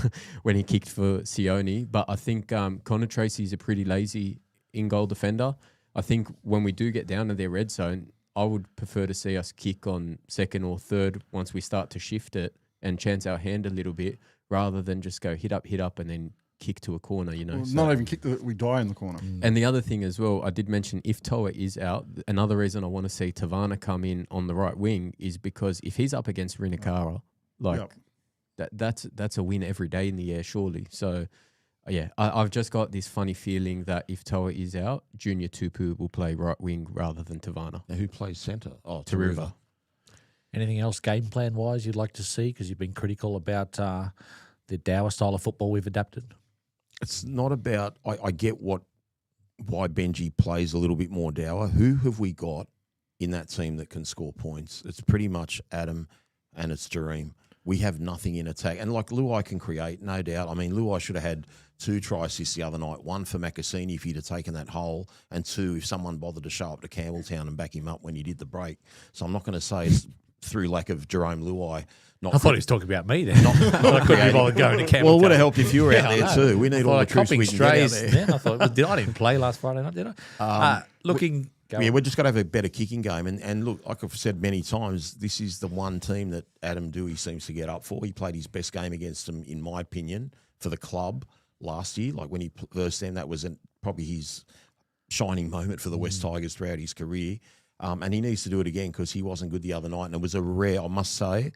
when he kicked for Sione. But I think Connor Tracy's a pretty lazy in-goal defender. I think when we do get down to their red zone, I would prefer to see us kick on second or third once we start to shift it and chance our hand a little bit, rather than just go hit up, and then kick to a corner, Well, not even kick we die in the corner. And the other thing as well, I did mention if Toa is out, another reason I want to see Tavana come in on the right wing is because if he's up against Rinakara, that's a win every day in the air, surely. So, yeah, I've just got this funny feeling that if Toa is out, Junior Tupu will play right wing rather than Tavana. Now, who plays centre? Oh, Taruva. Anything else game plan-wise you'd like to see? Because you've been critical about the Dower style of football we've adapted. It's not about I get why Benji plays a little bit more Dower. Who have we got in that team that can score points? It's pretty much Adam and it's Jareem. We have nothing in attack. And like Luai can create, no doubt. I mean, Luai should have had 2 try assists the other night. 1 for Makasini if he'd have taken that hole, and 2 if someone bothered to show up to Campbelltown and back him up when he did the break. So I'm not going to say it's through lack of Jerome Luai. I thought he was talking about me then. Not I couldn't be bothered going to Campbelltown. Well, it would have helped if you were out there too. We need all the troops we can get out there. Yeah, I thought, I didn't play last Friday night, did I? We're just got to have a better kicking game. And look, like I've said many times, this is the one team that Adam Dewey seems to get up for. He played his best game against them, in my opinion, for the club last year. Like when he versed them, that was probably his shining moment for the West Tigers throughout his career. And he needs to do it again because he wasn't good the other night. And it was a rare, I must say,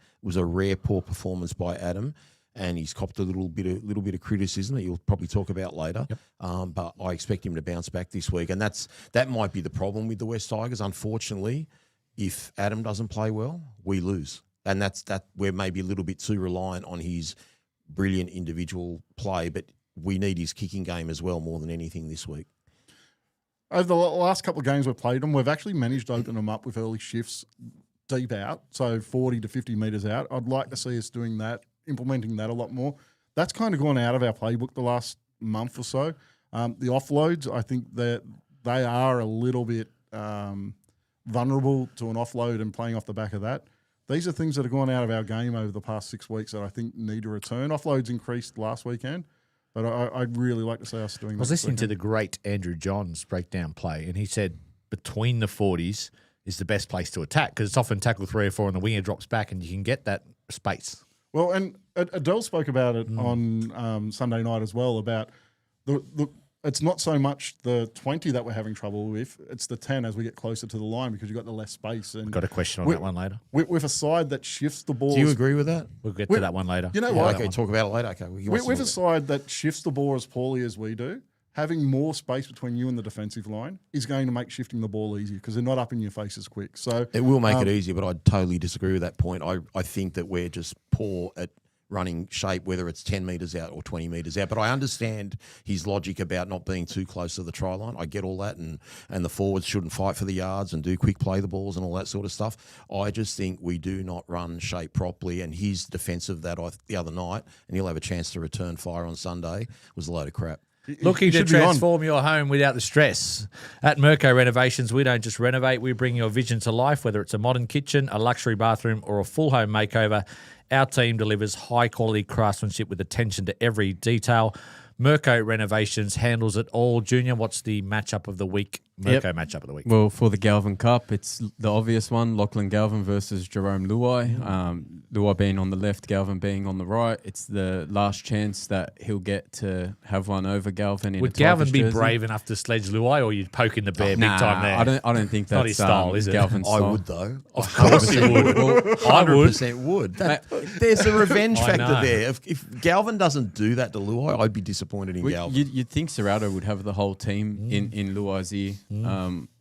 poor performance by Adam. And he's copped a little bit of criticism that you'll probably talk about later. Yep. But I expect him to bounce back this week. And that might be the problem with the West Tigers. Unfortunately, if Adam doesn't play well, we lose. And that's we're maybe a little bit too reliant on his brilliant individual play. But we need his kicking game as well more than anything this week. Over the last couple of games we've played them, we've actually managed to open them up with early shifts deep out, so 40 to 50 metres out. I'd like to see us doing that, implementing that a lot more. That's kind of gone out of our playbook the last month or so. The offloads, I think that they are a little bit vulnerable to an offload and playing off the back of that. These are things that have gone out of our game over the past 6 weeks that I think need to return. Offloads increased last weekend. But I'd really like to see us doing that. I was listening to the great Andrew Johns breakdown play, and he said between the 40s is the best place to attack because it's often tackle 3 or 4 and the winger drops back and you can get that space. Well, and Adel spoke about it on Sunday night as well, about it's not so much the 20 that we're having trouble with, it's the 10 as we get closer to the line because you've got the less space. And got a question on that one later. With a side that shifts the ball. Do you agree with that? We'll get to that one later. You know what? Okay, talk about it later. Okay, with a side that shifts the ball as poorly as we do, having more space between you and the defensive line is going to make shifting the ball easier because they're not up in your face as quick. So it will make it easier, but I totally disagree with that point. I think that we're just poor at running shape, whether it's 10 metres out or 20 metres out. But I understand his logic about not being too close to the try line. I get all that, and the forwards shouldn't fight for the yards and do quick play the balls and all that sort of stuff. I just think we do not run shape properly, and his defence of that the other night, and he'll have a chance to return fire on Sunday, was a load of crap. Looking to transform your home without the stress. At Mirko Renovations, we don't just renovate, we bring your vision to life, whether it's a modern kitchen, a luxury bathroom, or a full home makeover. Our team delivers high-quality craftsmanship with attention to every detail. Mirko Renovations handles it all. Junior, what's the matchup of the week Mirko matchup of the week. Well, for the Galvin Cup, it's the obvious one: Lachlan Galvin versus Jerome Luai. Luai being on the left, Galvin being on the right. It's the last chance that he'll get to have one over Galvin. Would Galvin be brave enough to sledge Luai, or you'd poke in the bear big time there? I don't think that's not his style, is it? Galvin's I style. would though. Of course you would. I would. 100% would. There's a revenge I factor know. there. If Galvin doesn't do that to Luai, I'd be disappointed in Galvin. You'd think Serrato would have the whole team in Luai's ear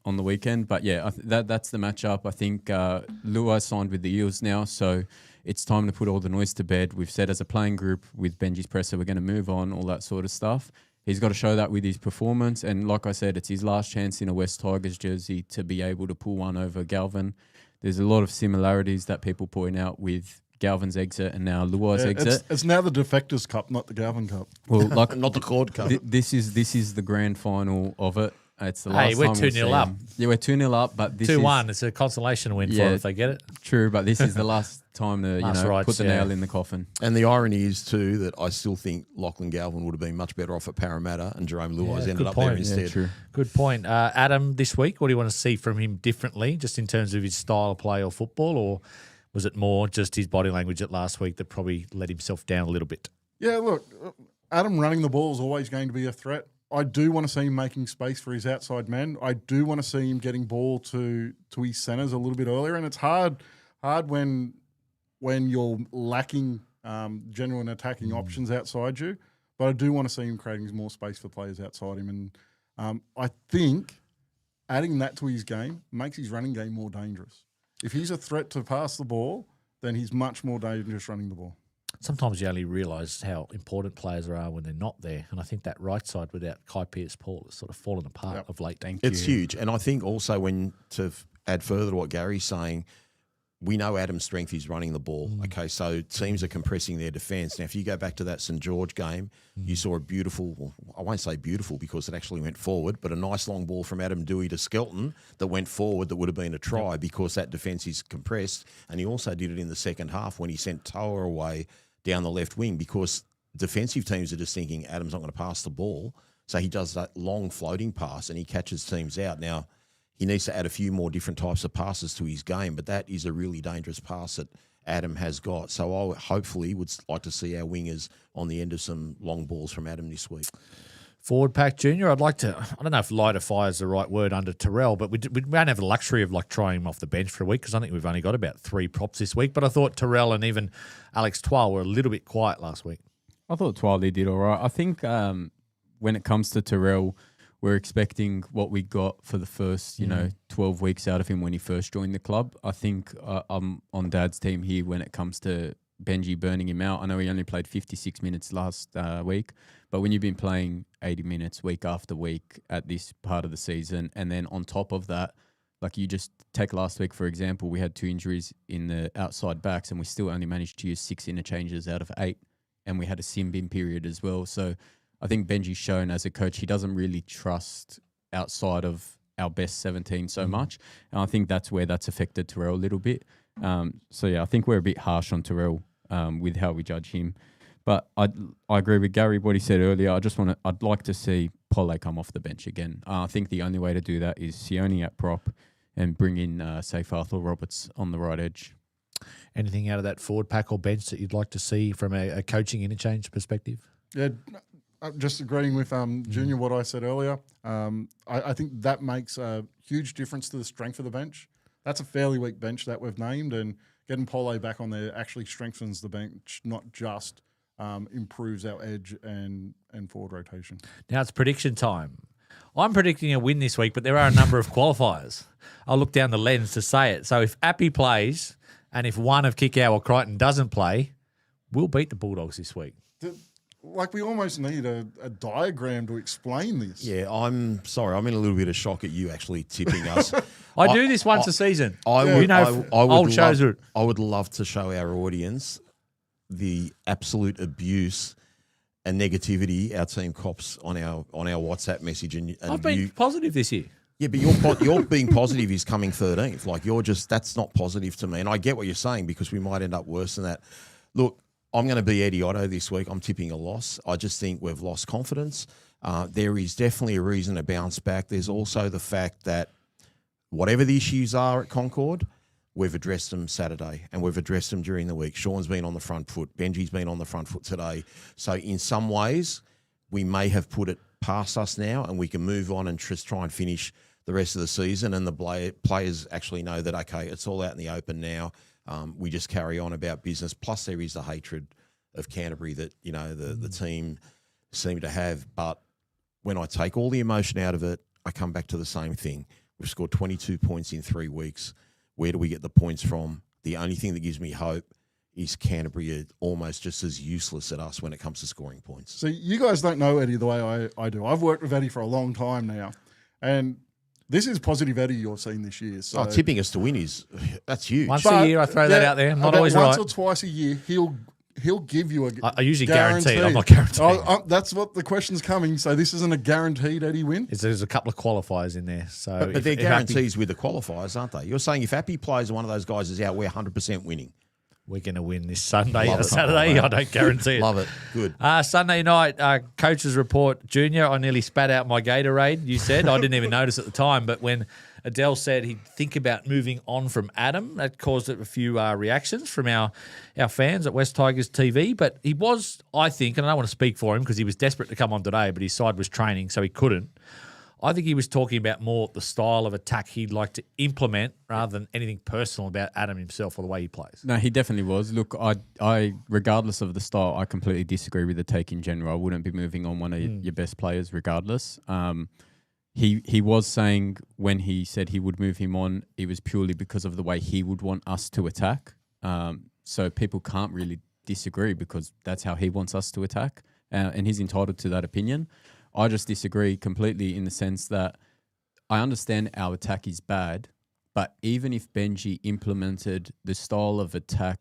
on the weekend, but yeah, that's the matchup. I think Luai signed with the Eels now, so it's time to put all the noise to bed. We've said as a playing group with Benji's presser, we're going to move on, all that sort of stuff. He's got to show that with his performance, and like I said, it's his last chance in a West Tigers jersey to be able to pull one over Galvin. There's a lot of similarities that people point out with Galvin's exit and now Luai's exit. It's now the Defectors Cup, not the Galvin Cup. Well, like Not the Cord Cup. this is the grand final of it. It's the last Hey, we're time 2-0 up. Yeah, we're 2-0 up, but this 2-1. It's a consolation win for Yeah. them if they get it. is true. But this is the last time to Last rites, put the yeah. nail in the coffin. And the irony is too that I still think Lachlan Galvin would have been much better off at Parramatta, and Jerome Luai's Yeah, ended good up point. there Yeah, instead. True. Good point. Adam, this week, what do you want to see from him differently, just in terms of his style of play or football, or was it more just his body language at last week that probably let himself down a little bit? Yeah, look, Adam running the ball is always going to be a threat. I do want to see him making space for his outside men. I do want to see him getting ball to his centres a little bit earlier, and it's hard when you're lacking genuine attacking options outside you. But I do want to see him creating more space for players outside him, and I think adding that to his game makes his running game more dangerous. If he's a threat to pass the ball, then he's much more dangerous running the ball. Sometimes you only realise how important players are when they're not there. And I think that right side without Kai Pearce-Paul has sort of fallen apart of late. It's huge. And I think also to add further to what Gary's saying, we know Adam's strength is running the ball. Okay, so teams are compressing their defence. Now, if you go back to that St George game, you saw a beautiful, well, I won't say beautiful because it actually went forward, but a nice long ball from Adam Dewey to Skelton that went forward that would have been a try because that defence is compressed. And he also did it in the second half when he sent Toa away down the left wing because defensive teams are just thinking Adam's not going to pass the ball. So he does that long floating pass and he catches teams out. Now, he needs to add a few more different types of passes to his game, but that is a really dangerous pass that Adam has got. So I hopefully would like to see our wingers on the end of some long balls from Adam this week. Forward pack, Junior, I'd like to, I don't know if light a fire is the right word under Terrell, but we don't have the luxury of like trying him off the bench for a week because I think we've only got about 3 props this week. But I thought Terrell and even Alex Twal were a little bit quiet last week. I thought Twiley did all right. I think when it comes to Terrell, we're expecting what we got for the first, 12 weeks out of him when he first joined the club. I think I'm on Dad's team here when it comes to Benji burning him out. I know he only played 56 minutes last week, but when you've been playing 80 minutes week after week at this part of the season, and then on top of that, like you just take last week, for example, we had 2 injuries in the outside backs and we still only managed to use 6 interchanges out of 8, and we had a sim bin period as well. So I think Benji's shown as a coach he doesn't really trust outside of our best 17 so much. And I think that's where that's affected Terrell a little bit. So, I think we're a bit harsh on Terrell with how we judge him. But I agree with Gary, what he said earlier. I'd like to see Pole come off the bench again. I think the only way to do that is Sione at prop and bring in, say, Arthur Roberts on the right edge. Anything out of that forward pack or bench that you'd like to see from a coaching interchange perspective? Yeah, just agreeing with Junior what I said earlier. I think that makes a huge difference to the strength of the bench. That's a fairly weak bench that we've named, and getting Pole back on there actually strengthens the bench, not just improves our edge and forward rotation. Now it's prediction time. I'm predicting a win this week, but there are a number of qualifiers. I'll look down the lens to say it. So if Appy plays and if one of Kickow or Crichton doesn't play, we'll beat the Bulldogs this week. Like we almost need a diagram to explain this. Yeah, I'm sorry. I'm in a little bit of shock at you actually tipping us. I do this once a season. I You would, know, I would old shows love, are- I would love to show our audience the absolute abuse and negativity our team cops on our WhatsApp message. And I've been positive this year. Yeah, but you're being positive is coming 13th. Like that's not positive to me. And I get what you're saying because we might end up worse than that. Look, I'm going to be Eddie Otto this week. I'm tipping a loss. I just think we've lost confidence. There is definitely a reason to bounce back. There's also the fact that whatever the issues are at Concord, we've addressed them Saturday and we've addressed them during the week. Sean's been on the front foot. Benji's been on the front foot today. So in some ways, we may have put it past us now and we can move on and just try and finish the rest of the season, and the players actually know that, okay, it's all out in the open now. We just carry on about business. Plus there is the hatred of Canterbury that, you know, the team seem to have. But when I take all the emotion out of it, I come back to the same thing. We've scored 22 points in 3 weeks. Where do we get the points from? The only thing that gives me hope is Canterbury are almost just as useless at us when it comes to scoring points. So you guys don't know Eddie the way I do. I've worked with Eddie for a long time now, and this is positive Eddie you're seeing this year. So Tipping us to win that's huge. Once a year, I throw that out there. I'm not always once right. or twice a year, he'll give you a I usually guarantee it. I'm not guaranteeing. That's what the question's coming. So this isn't a guaranteed Eddie win. There's a couple of qualifiers in there. So, but they're guarantees with the qualifiers, aren't they? You're saying if Appy plays one of those guys is out, we're 100% winning. We're going to win this Saturday. I don't guarantee it. Love it. Good. Sunday night, coaches report, Junior, I nearly spat out my Gatorade, you said. I didn't even notice at the time. But when Adel said he'd think about moving on from Adam, that caused a few reactions from our fans at West Tigers TV. But he was, I think, and I don't want to speak for him because he was desperate to come on today, but his side was training, so he couldn't. I think he was talking about more the style of attack he'd like to implement rather than anything personal about Adam himself or the way he plays. No, he definitely was. Look, I regardless of the style, I completely disagree with the take in general. I wouldn't be moving on one of your best players regardless. He was saying when he said he would move him on, it was purely because of the way he would want us to attack. So people can't really disagree because that's how he wants us to attack. And he's entitled to that opinion. I just disagree completely in the sense that I understand our attack is bad, but even if Benji implemented the style of attack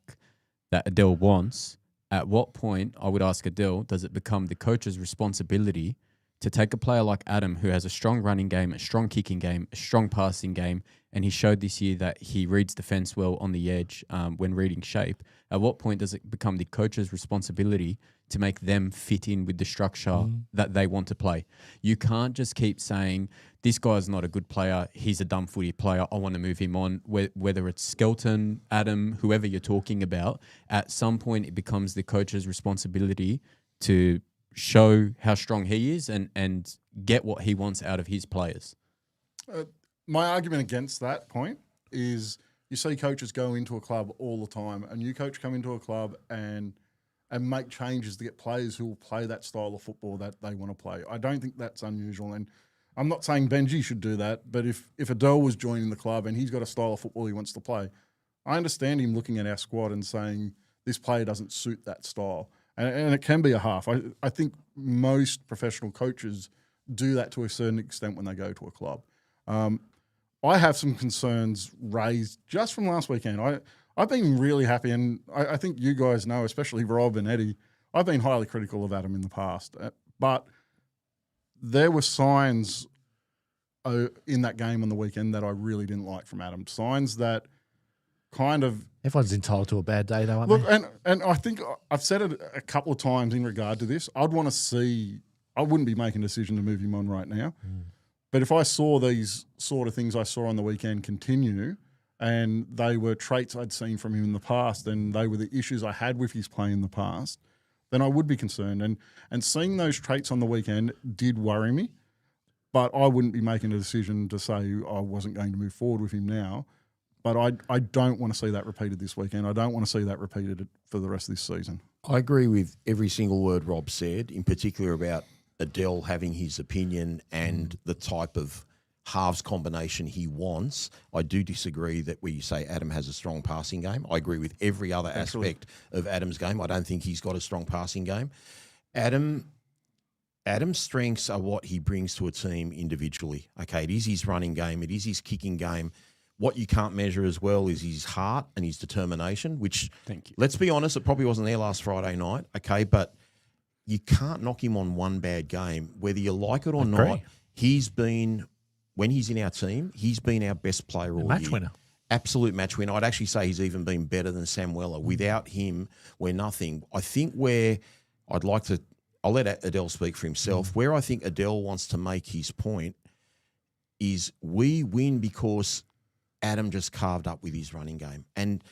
that Adel wants, at what point, I would ask Adel, does it become the coach's responsibility to take a player like Adam who has a strong running game, a strong kicking game, a strong passing game, and he showed this year that he reads defense well on the edge when reading shape. At what point does it become the coach's responsibility to make them fit in with the structure that they want to play? You can't just keep saying, this guy's not a good player, he's a dumb footy player, I want to move him on. Whether it's Skelton, Adam, whoever you're talking about, at some point it becomes the coach's responsibility to show how strong he is and get what he wants out of his players. My argument against that point is you see coaches go into a club all the time, and you coach come into a club and make changes to get players who will play that style of football that they want to play. I don't think that's unusual, and I'm not saying Benji should do that, but if Adel was joining the club and he's got a style of football he wants to play, I understand him looking at our squad and saying this player doesn't suit that style. And it can be a half. I think most professional coaches do that to a certain extent when they go to a club. I have some concerns raised just from last weekend. I've been really happy, and I think you guys know, especially Rob and Eddie, I've been highly critical of Adam in the past. But there were signs in that game on the weekend that I really didn't like from Adam. Signs that kind of... Everyone's entitled to a bad day, though, aren't Look, they? and I think I've said it a couple of times in regard to this. I'd want to see... I wouldn't be making a decision to move him on right now. But if I saw these sort of things I saw on the weekend continue, and they were traits I'd seen from him in the past, and they were the issues I had with his play in the past, then I would be concerned. And seeing those traits on the weekend did worry me, but I wouldn't be making a decision to say I wasn't going to move forward with him now. But I don't want to see that repeated this weekend. I don't want to see that repeated for the rest of this season. I agree with every single word Rob said, in particular about Adel having his opinion and the type of halves combination he wants. I do disagree that where you say Adam has a strong passing game. I agree with every other aspect of Adam's game. I don't think he's got a strong passing game. Adam's strengths are what he brings to a team individually. Okay, it is his running game. It is his kicking game. What you can't measure as well is his heart and his determination, which, Thank you. Let's be honest, it probably wasn't there last Friday night, okay, but you can't knock him on one bad game. Whether you like it or not, he's been, when he's in our team, he's been our best player all year. Match winner. Absolute match winner. I'd actually say he's even been better than Sam Weller. Without him, we're nothing. I think where I I'll let Adel speak for himself. Where I think Adel wants to make his point is we win because Adam just carved up with his running game. And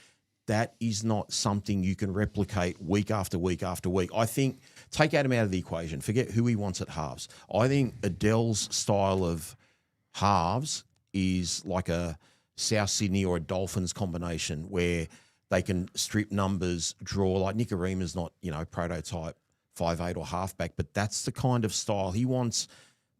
that is not something you can replicate week after week after week. I think take Adam out of the equation. Forget who he wants at halves. I think Adel's style of halves is like a South Sydney or a Dolphins combination where they can strip numbers, draw. Like Nicarima's not, prototype 5'8" or halfback, but that's the kind of style. He wants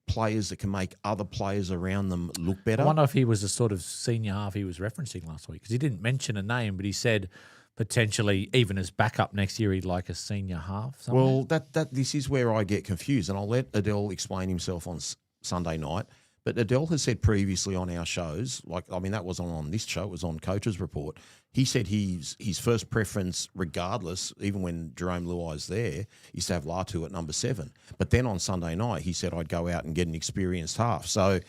players that can make other players around them look better. I wonder if he was the sort of senior half he was referencing last week, because he didn't mention a name, but he said potentially even as backup next year he'd like a senior half. Somewhere. Well, this is where I get confused, and I'll let Adel explain himself on Sunday night. But Adel has said previously on our shows, that wasn't on this show, it was on Coach's Report. He said his first preference, regardless, even when Jerome Luai's there, is to have Latu at number 7. But then on Sunday night, he said I'd go out and get an experienced half. So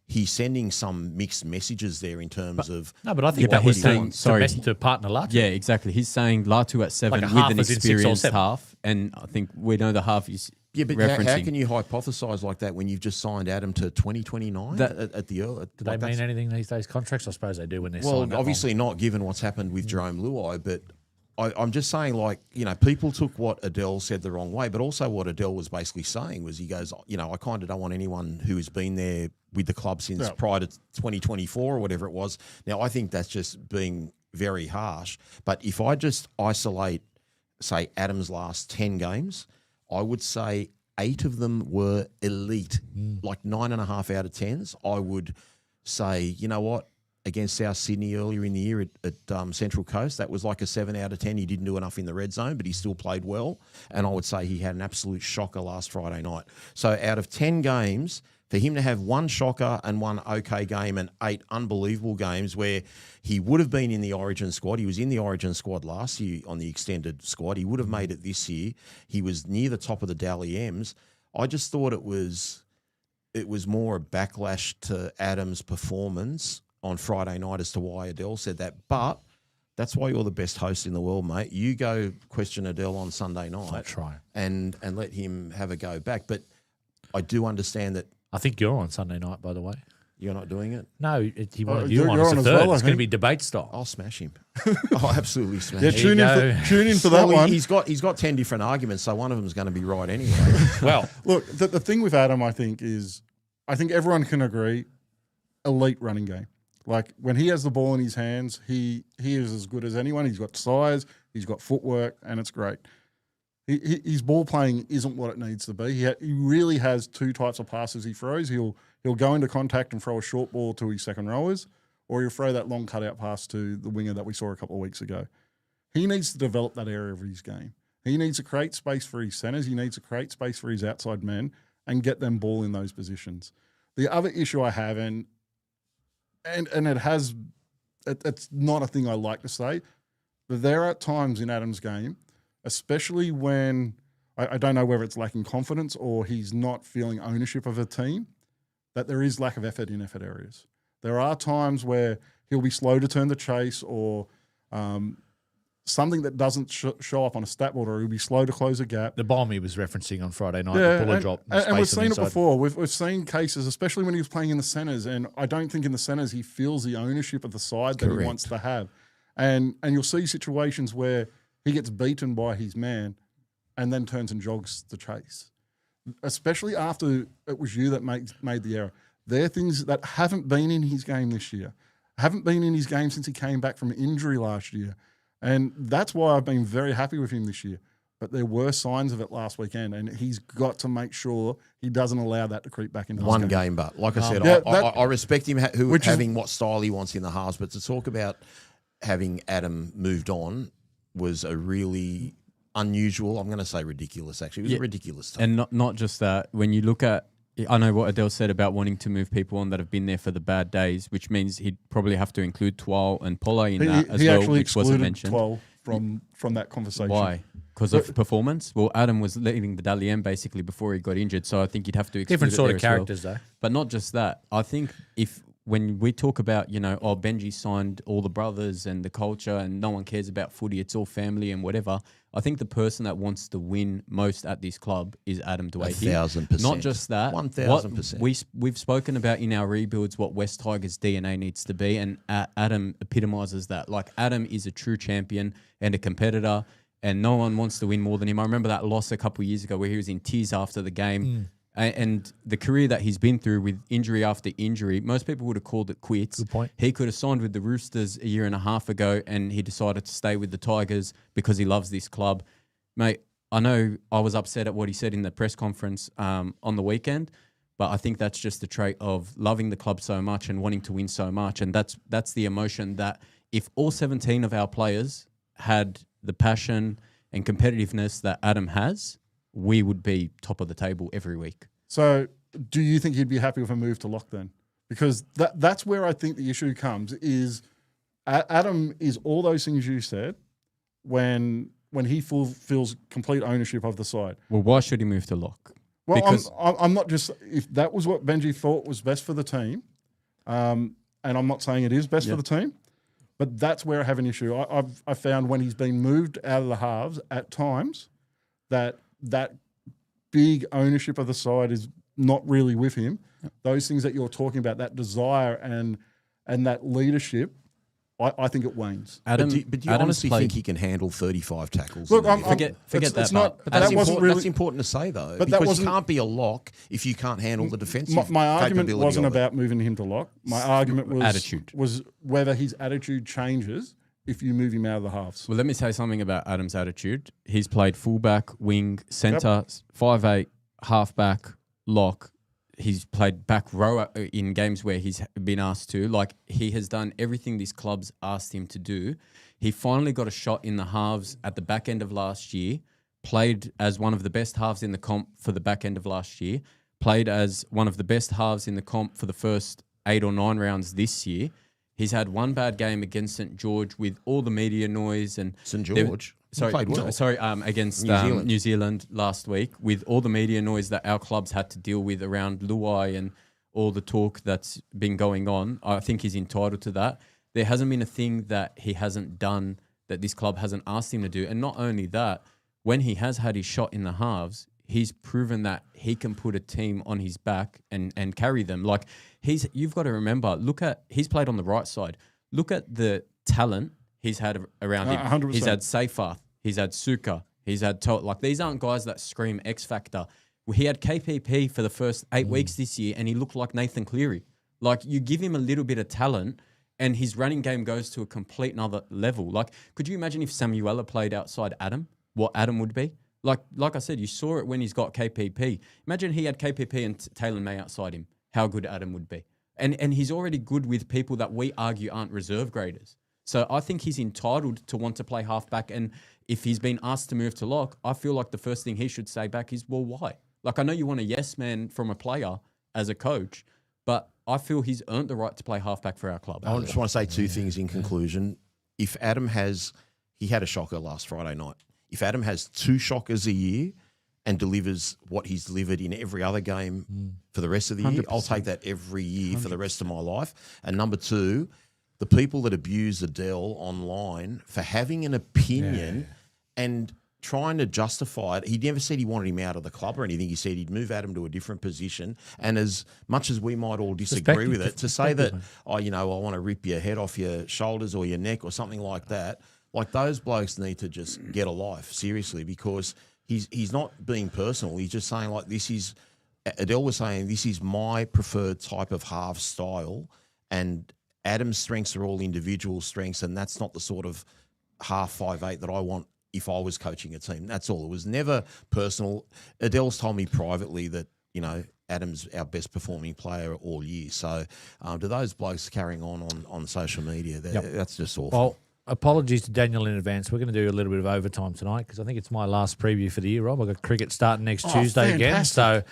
he's sending some mixed messages there in terms of... No, but I think that was saying to partner Latu. Yeah, exactly. He's saying Latu at 7 Like with an experienced half. And I think we know the half is Yeah, but referencing. how can you hypothesise like that when you've just signed Adam to 2029 at the early? Do they mean anything these days, contracts? I suppose they do when they're signed. Well, obviously not, given what's happened with Jerome Luai, but I'm just saying, people took what Adel said the wrong way, but also what Adel was basically saying was he goes, I kind of don't want anyone who has been there with the club since prior to 2024 or whatever it was. Now, I think that's just being very harsh, but if I just isolate, say, Adam's last 10 games, I would say 8 of them were elite, like 9.5 out of 10s. I would say, you know what, against South Sydney earlier in the year at Central Coast, that was like a 7 out of 10. He didn't do enough in the red zone, but he still played well. And I would say he had an absolute shocker last Friday night. So out of 10 games, for him to have 1 shocker and 1 okay game and 8 unbelievable games where he would have been in the Origin squad. He was in the Origin squad last year on the extended squad. He would have made it this year. He was near the top of the Dally M's. I just thought it was more a backlash to Adam's performance on Friday night as to why Adel said that. But that's why you're the best host in the world, mate. You go question Adel on Sunday night. I'll try. And let him have a go back. But I do understand that. I think you're on Sunday night, by the way. You're not doing it? No, he wanted you're you on as on a as third. well, it's going to be debate style. I'll smash him. I'll absolutely smash Yeah, him. tune in for that one. He's got 10 different arguments, so one of them is going to be right anyway. Well, Look, the thing with Adam, I think everyone can agree, elite running game. Like when he has the ball in his hands, he is as good as anyone. He's got size, he's got footwork, and it's great. His ball playing isn't what it needs to be. He really has 2 types of passes he throws. He'll go into contact and throw a short ball to his second rowers, or he'll throw that long cutout pass to the winger that we saw a couple of weeks ago. He needs to develop that area of his game. He needs to create space for his centres. He needs to create space for his outside men and get them ball in those positions. The other issue I have, and it's not a thing I like to say, but there are times in Adam's game, especially when I don't know whether it's lacking confidence or he's not feeling ownership of a team, that there is lack of effort in effort areas. There are times where he'll be slow to turn the chase or something that doesn't show up on a stat board, or he'll be slow to close a gap. the bomb he was referencing on Friday night, the puller drop. And we've space on seen the it inside. before. We've seen cases, especially when he was playing in the centres, and I don't think in the centres he feels the ownership of the side that he Correct. wants to have. And you'll see situations where he gets beaten by his man and then turns and jogs the chase, especially after it was you that made the error. They're things that haven't been in his game this year, haven't been in his game since he came back from injury last year. And that's why I've been very happy with him this year. But there were signs of it last weekend, and he's got to make sure he doesn't allow that to creep back into his One game, but like I said, Yeah, I respect him having what style he wants in the halves, but to talk about having Adam moved on was a really unusual, I'm going to say ridiculous, actually. It was a ridiculous time. And not just that, when you look at, I know what Adel said about wanting to move people on that have been there for the bad days, which means he'd probably have to include Twal and Polo in that as he well, actually which wasn't excluded mentioned. 12 from that conversation. Why? Because of performance? Well, Adam was leaving the Dally M basically before he got injured, so I think you'd have to exclude Different it sort there of as well. characters, though. But not just that. I think when we talk about, Benji signed all the brothers and the culture and no one cares about footy, it's all family and whatever, I think the person that wants to win most at this club is Adam Dwayne. 1,000%. Not just that. 1,000%. We've spoken about in our rebuilds what West Tigers' DNA needs to be, and Adam epitomises that. Like, Adam is a true champion and a competitor, and no one wants to win more than him. I remember that loss a couple of years ago where he was in tears after the game. And the career that he's been through with injury after injury, most people would have called it quits. Good point. He could have signed with the Roosters a year and a half ago, and he decided to stay with the Tigers because he loves this club. Mate, I know I was upset at what he said in the press conference on the weekend, but I think that's just the trait of loving the club so much and wanting to win so much. And that's the emotion that if all 17 of our players had the passion and competitiveness that Adam has, we would be top of the table every week. So do you think he'd be happy with a move to lock then? Because that's where I think the issue comes is Adam is all those things you said when he feels complete ownership of the side. Well, why should he move to lock? Well, Because I'm not just, if that was what Benji thought was best for the team, and I'm not saying it is best for the team, but that's where I have an issue. I've found when he's been moved out of the halves at times that big ownership of the side is not really with him. Those things that you're talking about, that desire and that leadership, I think it wanes. But do you Adam's honestly played- think he can handle 35 tackles? Look, Forget it's that. not. But That's, That wasn't that's really. important to say, though, But that because you wasn't- can't be a lock if you can't handle the defensive My argument capability wasn't of it. about moving him to lock. My argument was Attitude. was whether his attitude changes if you move him out of the halves. Well, let me say something about Adam's attitude. He's played fullback, wing, centre, 5'8", halfback, lock. He's played back row in games where he's been asked to. Like, he has done everything this club's asked him to do. He finally got a shot in the halves at the back end of last year, played as one of the best halves in the comp for the back end of last year, played as one of the best halves in the comp for the first 8 or 9 rounds this year. He's had one bad game against St. George with all the media noise and St. George? He played well. Against New New Zealand last week with all the media noise that our clubs had to deal with around Luai and all the talk that's been going on. I think he's entitled to that. There hasn't been a thing that he hasn't done that this club hasn't asked him to do. And not only that, when he has had his shot in the halves, he's proven that he can put a team on his back and carry them. Like, you've got to remember, he's played on the right side. Look at the talent he's had around him. 100%. He's had Seyfarth, he's had Suka, he's had like, these aren't guys that scream X Factor. He had KPP for the first 8 weeks this year, and he looked like Nathan Cleary. Like, you give him a little bit of talent, and his running game goes to a complete another level. Like, could you imagine if Samuela played outside Adam, what Adam would be? Like I said, you saw it when he's got KPP. Imagine he had KPP and Taylor May outside him, how good Adam would be. And he's already good with people that we argue aren't reserve graders. So I think he's entitled to want to play halfback. And if he's been asked to move to lock, I feel like the first thing he should say back is, well, why? Like, I know you want a yes man from a player as a coach, but I feel he's earned the right to play halfback for our club. I just want to say 2 things in conclusion. If Adam he had a shocker last Friday night. If Adam has 2 shockers a year and delivers what he's delivered in every other game for the rest of the year, 100%. I'll take that every year for the rest of my life. And number 2, the people that abuse Adel online for having an opinion and trying to justify it. He never said he wanted him out of the club or anything. He said he'd move Adam to a different position. And as much as we might all disagree with it, to say that, I want to rip your head off your shoulders or your neck or something like that, like, those blokes need to just get a life, seriously, because he's not being personal. He's just saying, like, Adel was saying, this is my preferred type of half style, and Adam's strengths are all individual strengths, and that's not the sort of half 5'8" that I want if I was coaching a team. That's all. It was never personal. Adel's told me privately that, Adam's our best performing player all year. So to those blokes carrying on social media, that's just awful. Well, apologies to Daniel in advance. We're going to do a little bit of overtime tonight because I think it's my last preview for the year, Rob. I've got cricket starting next Tuesday again. So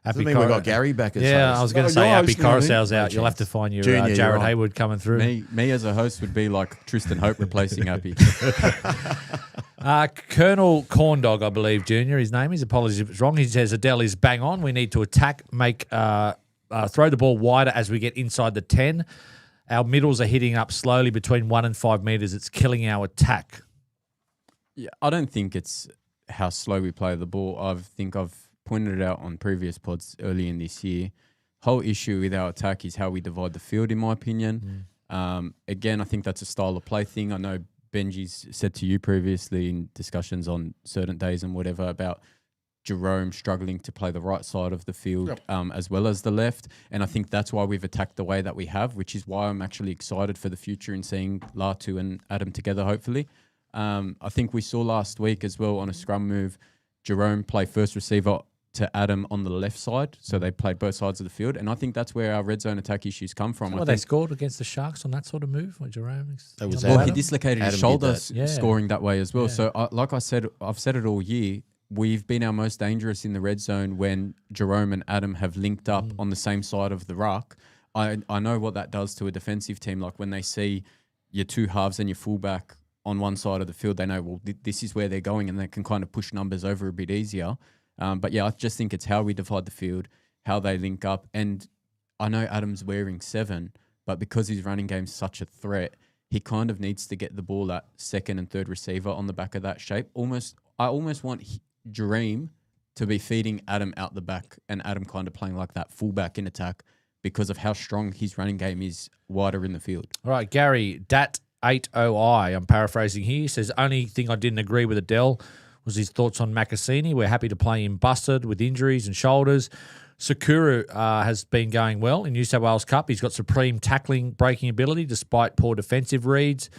Doesn't mean we got Gary back as host. I was going to say Happy Coruscant's out. You'll have to find your Junior, Jared Hayward coming through. Me as a host would be like Tristan Hope replacing Happy. Colonel Corndog, I believe, Junior, his name is. Apologies if it's wrong. He says Adel is bang on. We need to attack, throw the ball wider as we get inside the 10. Our middles are hitting up slowly between 1 and 5 metres. It's killing our attack. Yeah, I don't think it's how slow we play the ball. I think I've pointed it out on previous pods early in this year. Whole issue with our attack is how we divide the field, in my opinion. Again, I think that's a style of play thing. I know Benji's said to you previously in discussions on certain days and whatever about Jerome struggling to play the right side of the field as well as the left. And I think that's why we've attacked the way that we have, which is why I'm actually excited for the future in seeing Latu and Adam together, hopefully. I think we saw last week as well on a scrum move, Jerome play first receiver to Adam on the left side. So they played both sides of the field. And I think that's where our red zone attack issues come from. They scored against the Sharks on that sort of move, or Jerome? He dislocated his shoulder scoring that way as well. Yeah. So like I said, I've said it all year, we've been our most dangerous in the red zone when Jerome and Adam have linked up on the same side of the ruck. I know what that does to a defensive team. Like when they see your two halves and your fullback on one side of the field, they know, well, this is where they're going, and they can kind of push numbers over a bit easier. But yeah, I just think it's how we divide the field, how they link up. And I know Adam's wearing 7, but because his running game's such a threat, he kind of needs to get the ball at second and third receiver on the back of that shape. I almost want Dream to be feeding Adam out the back and Adam kind of playing like that fullback in attack because of how strong his running game is wider in the field. All right, Gary, Dat80i, I'm paraphrasing here, says, only thing I didn't agree with Adel was his thoughts on Makasini. We're happy to play him busted with injuries and shoulders. Sakura has been going well in New South Wales Cup. He's got supreme tackling, breaking ability despite poor defensive reads.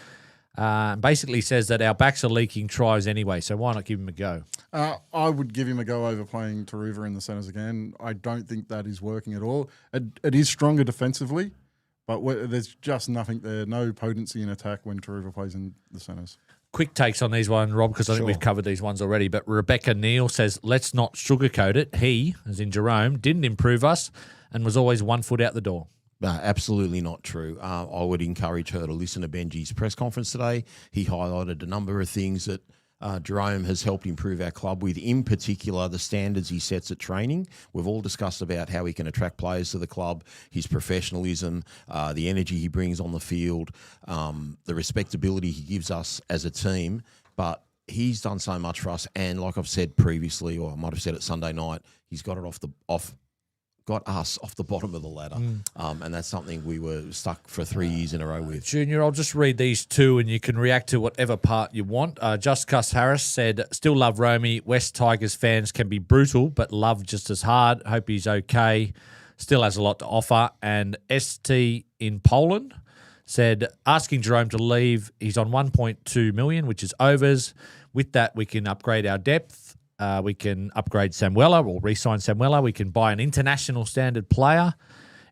Basically says that our backs are leaking tries anyway, so why not give him a go? I would give him a go over playing Taruva in the centres again. I don't think that is working at all. It is stronger defensively, but there's just nothing there, no potency in attack when Taruva plays in the centres. Quick takes on these one, Rob, because I think we've covered these ones already. But Rebecca Neal says, let's not sugarcoat it. He, as in Jerome, didn't improve us and was always 1 foot out the door. Absolutely not true. I would encourage her to listen to Benji's press conference today. He highlighted a number of things that Jerome has helped improve our club with, in particular the standards he sets at training. We've all discussed about how he can attract players to the club, his professionalism, the energy he brings on the field, the respectability he gives us as a team. But he's done so much for us, and like I've said previously, or I might have said it Sunday night, he's got us off the bottom of the ladder. And that's something we were stuck for 3 years in a row with. Junior, I'll just read these two and you can react to whatever part you want. Just Cuss Harris said, still love Romy. West Tigers fans can be brutal, but love just as hard. Hope he's okay. Still has a lot to offer. And ST in Poland said, asking Jerome to leave. He's on 1.2 million, which is overs. With that, we can upgrade our depth. We can upgrade Samuela or re-sign Samuela. We can buy an international standard player.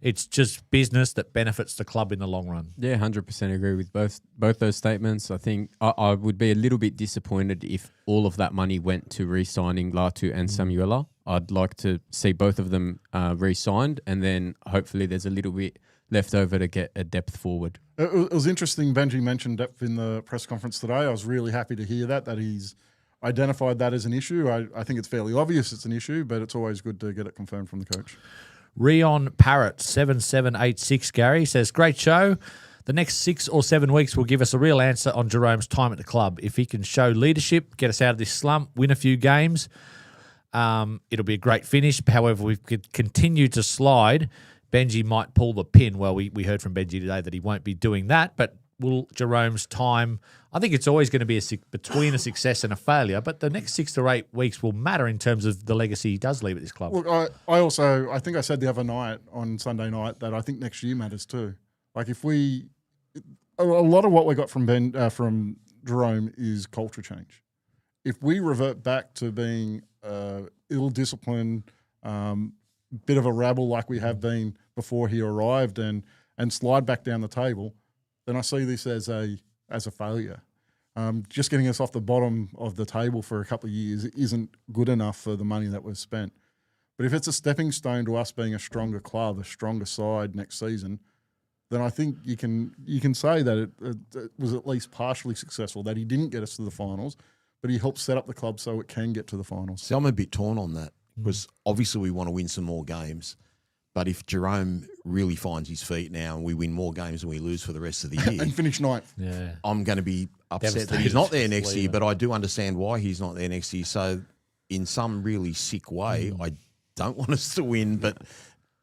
It's just business that benefits the club in the long run. Yeah, 100% agree with both those statements. I think I would be a little bit disappointed if all of that money went to re-signing Latu and Samuela. I'd like to see both of them re-signed, and then hopefully there's a little bit left over to get a depth forward. It was interesting. Benji mentioned depth in the press conference today. I was really happy to hear that he's identified that as an issue. I think it's fairly obvious it's an issue, but it's always good to get it confirmed from the coach. Rion Parrott, 7786, Gary, says, great show. The next 6 or 7 weeks will give us a real answer on Jerome's time at the club. If he can show leadership, get us out of this slump, win a few games, it'll be a great finish. However, we could continue to slide. Benji might pull the pin. Well, we heard from Benji today that he won't be doing that, but will Jerome's time, I think it's always going to be between a success and a failure, but the next 6 to 8 weeks will matter in terms of the legacy he does leave at this club. Look, I think I said the other night on Sunday night that I think next year matters too. Like a lot of what we got from Jerome is culture change. If we revert back to being ill-disciplined, bit of a rabble like we have been before he arrived and slide back down the table, then I see this as a failure. Just getting us off the bottom of the table for a couple of years isn't good enough for the money that we've spent. But if it's a stepping stone to us being a stronger club, a stronger side next season, then I think you can say that it was at least partially successful, that he didn't get us to the finals, but he helped set up the club so it can get to the finals. See, I'm a bit torn on that because obviously we want to win some more games. But if Jerome really finds his feet now and we win more games than we lose for the rest of the year and finish ninth, I'm going to be upset that he's not there next year, but I do understand why he's not there next year. So, in some really sick way, I don't want us to win, but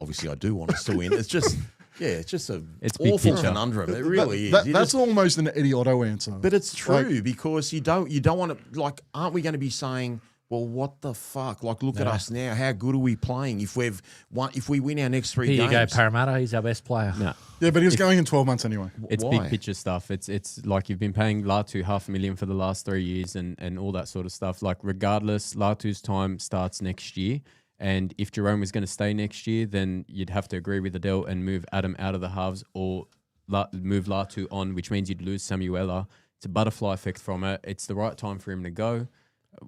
obviously I do want us to win. It's just, it's just a big awful picture. conundrum. It really is. That's almost an Eddie Otto answer. But it's true because you don't want to, like, aren't we going to be saying, well, what the fuck? Like, look at us now. How good are we playing? If we win our next 3 games. Here you go, Parramatta. He's our best player. No. Yeah, but he was going in 12 months anyway. It's Why? big picture stuff. It's like you've been paying Latu $500,000 for the last 3 years and all that sort of stuff. Like regardless, Latu's time starts next year. And if Jerome was going to stay next year, then you'd have to agree with Adel and move Adam out of the halves or move Latu on, which means you'd lose Samuela. It's a butterfly effect from it. It's the right time for him to go.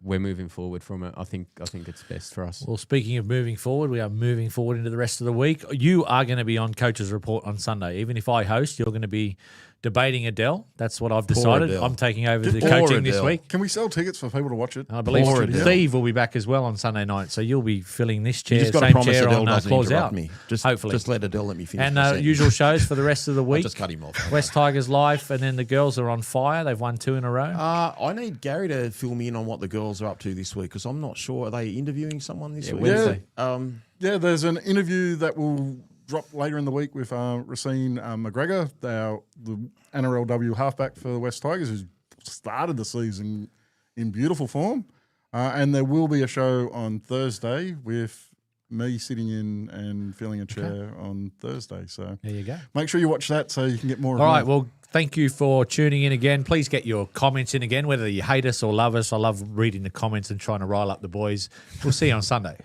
We're moving forward from it. I think it's best for us. Well, speaking of moving forward, we are moving forward into the rest of the week. You are going to be on Coach's Report on Sunday. Even if I host, you're going to be debating Adel. That's what I've decided. Adele. I'm taking over the Poor coaching this Adele. week. Can we sell tickets for people to watch it? I believe Poor Adele. Steve will be back as well on Sunday night, so you'll be filling this chair, You just got to same promise chair Adele on doesn't Clause interrupt Out. me. Hopefully. Just let Adele let me finish. And my sentence. usual shows for the rest of the I week. just cut him off. West Tigers Life, and then the girls are on fire. They've won 2 in a row. I need Gary to fill me in on what the girls are up to this week because I'm not sure. Are they interviewing someone this week? Wednesday. Yeah, there's an interview that will drop later in the week with Racine McGregor, the NRLW halfback for the West Tigers, who's started the season in beautiful form. And there will be a show on Thursday with me sitting in and filling a chair on Thursday. So There you go. make sure you watch that so you can get more of All me. right, well, thank you for tuning in again. Please get your comments in again, whether you hate us or love us. I love reading the comments and trying to rile up the boys. We'll see you on Sunday.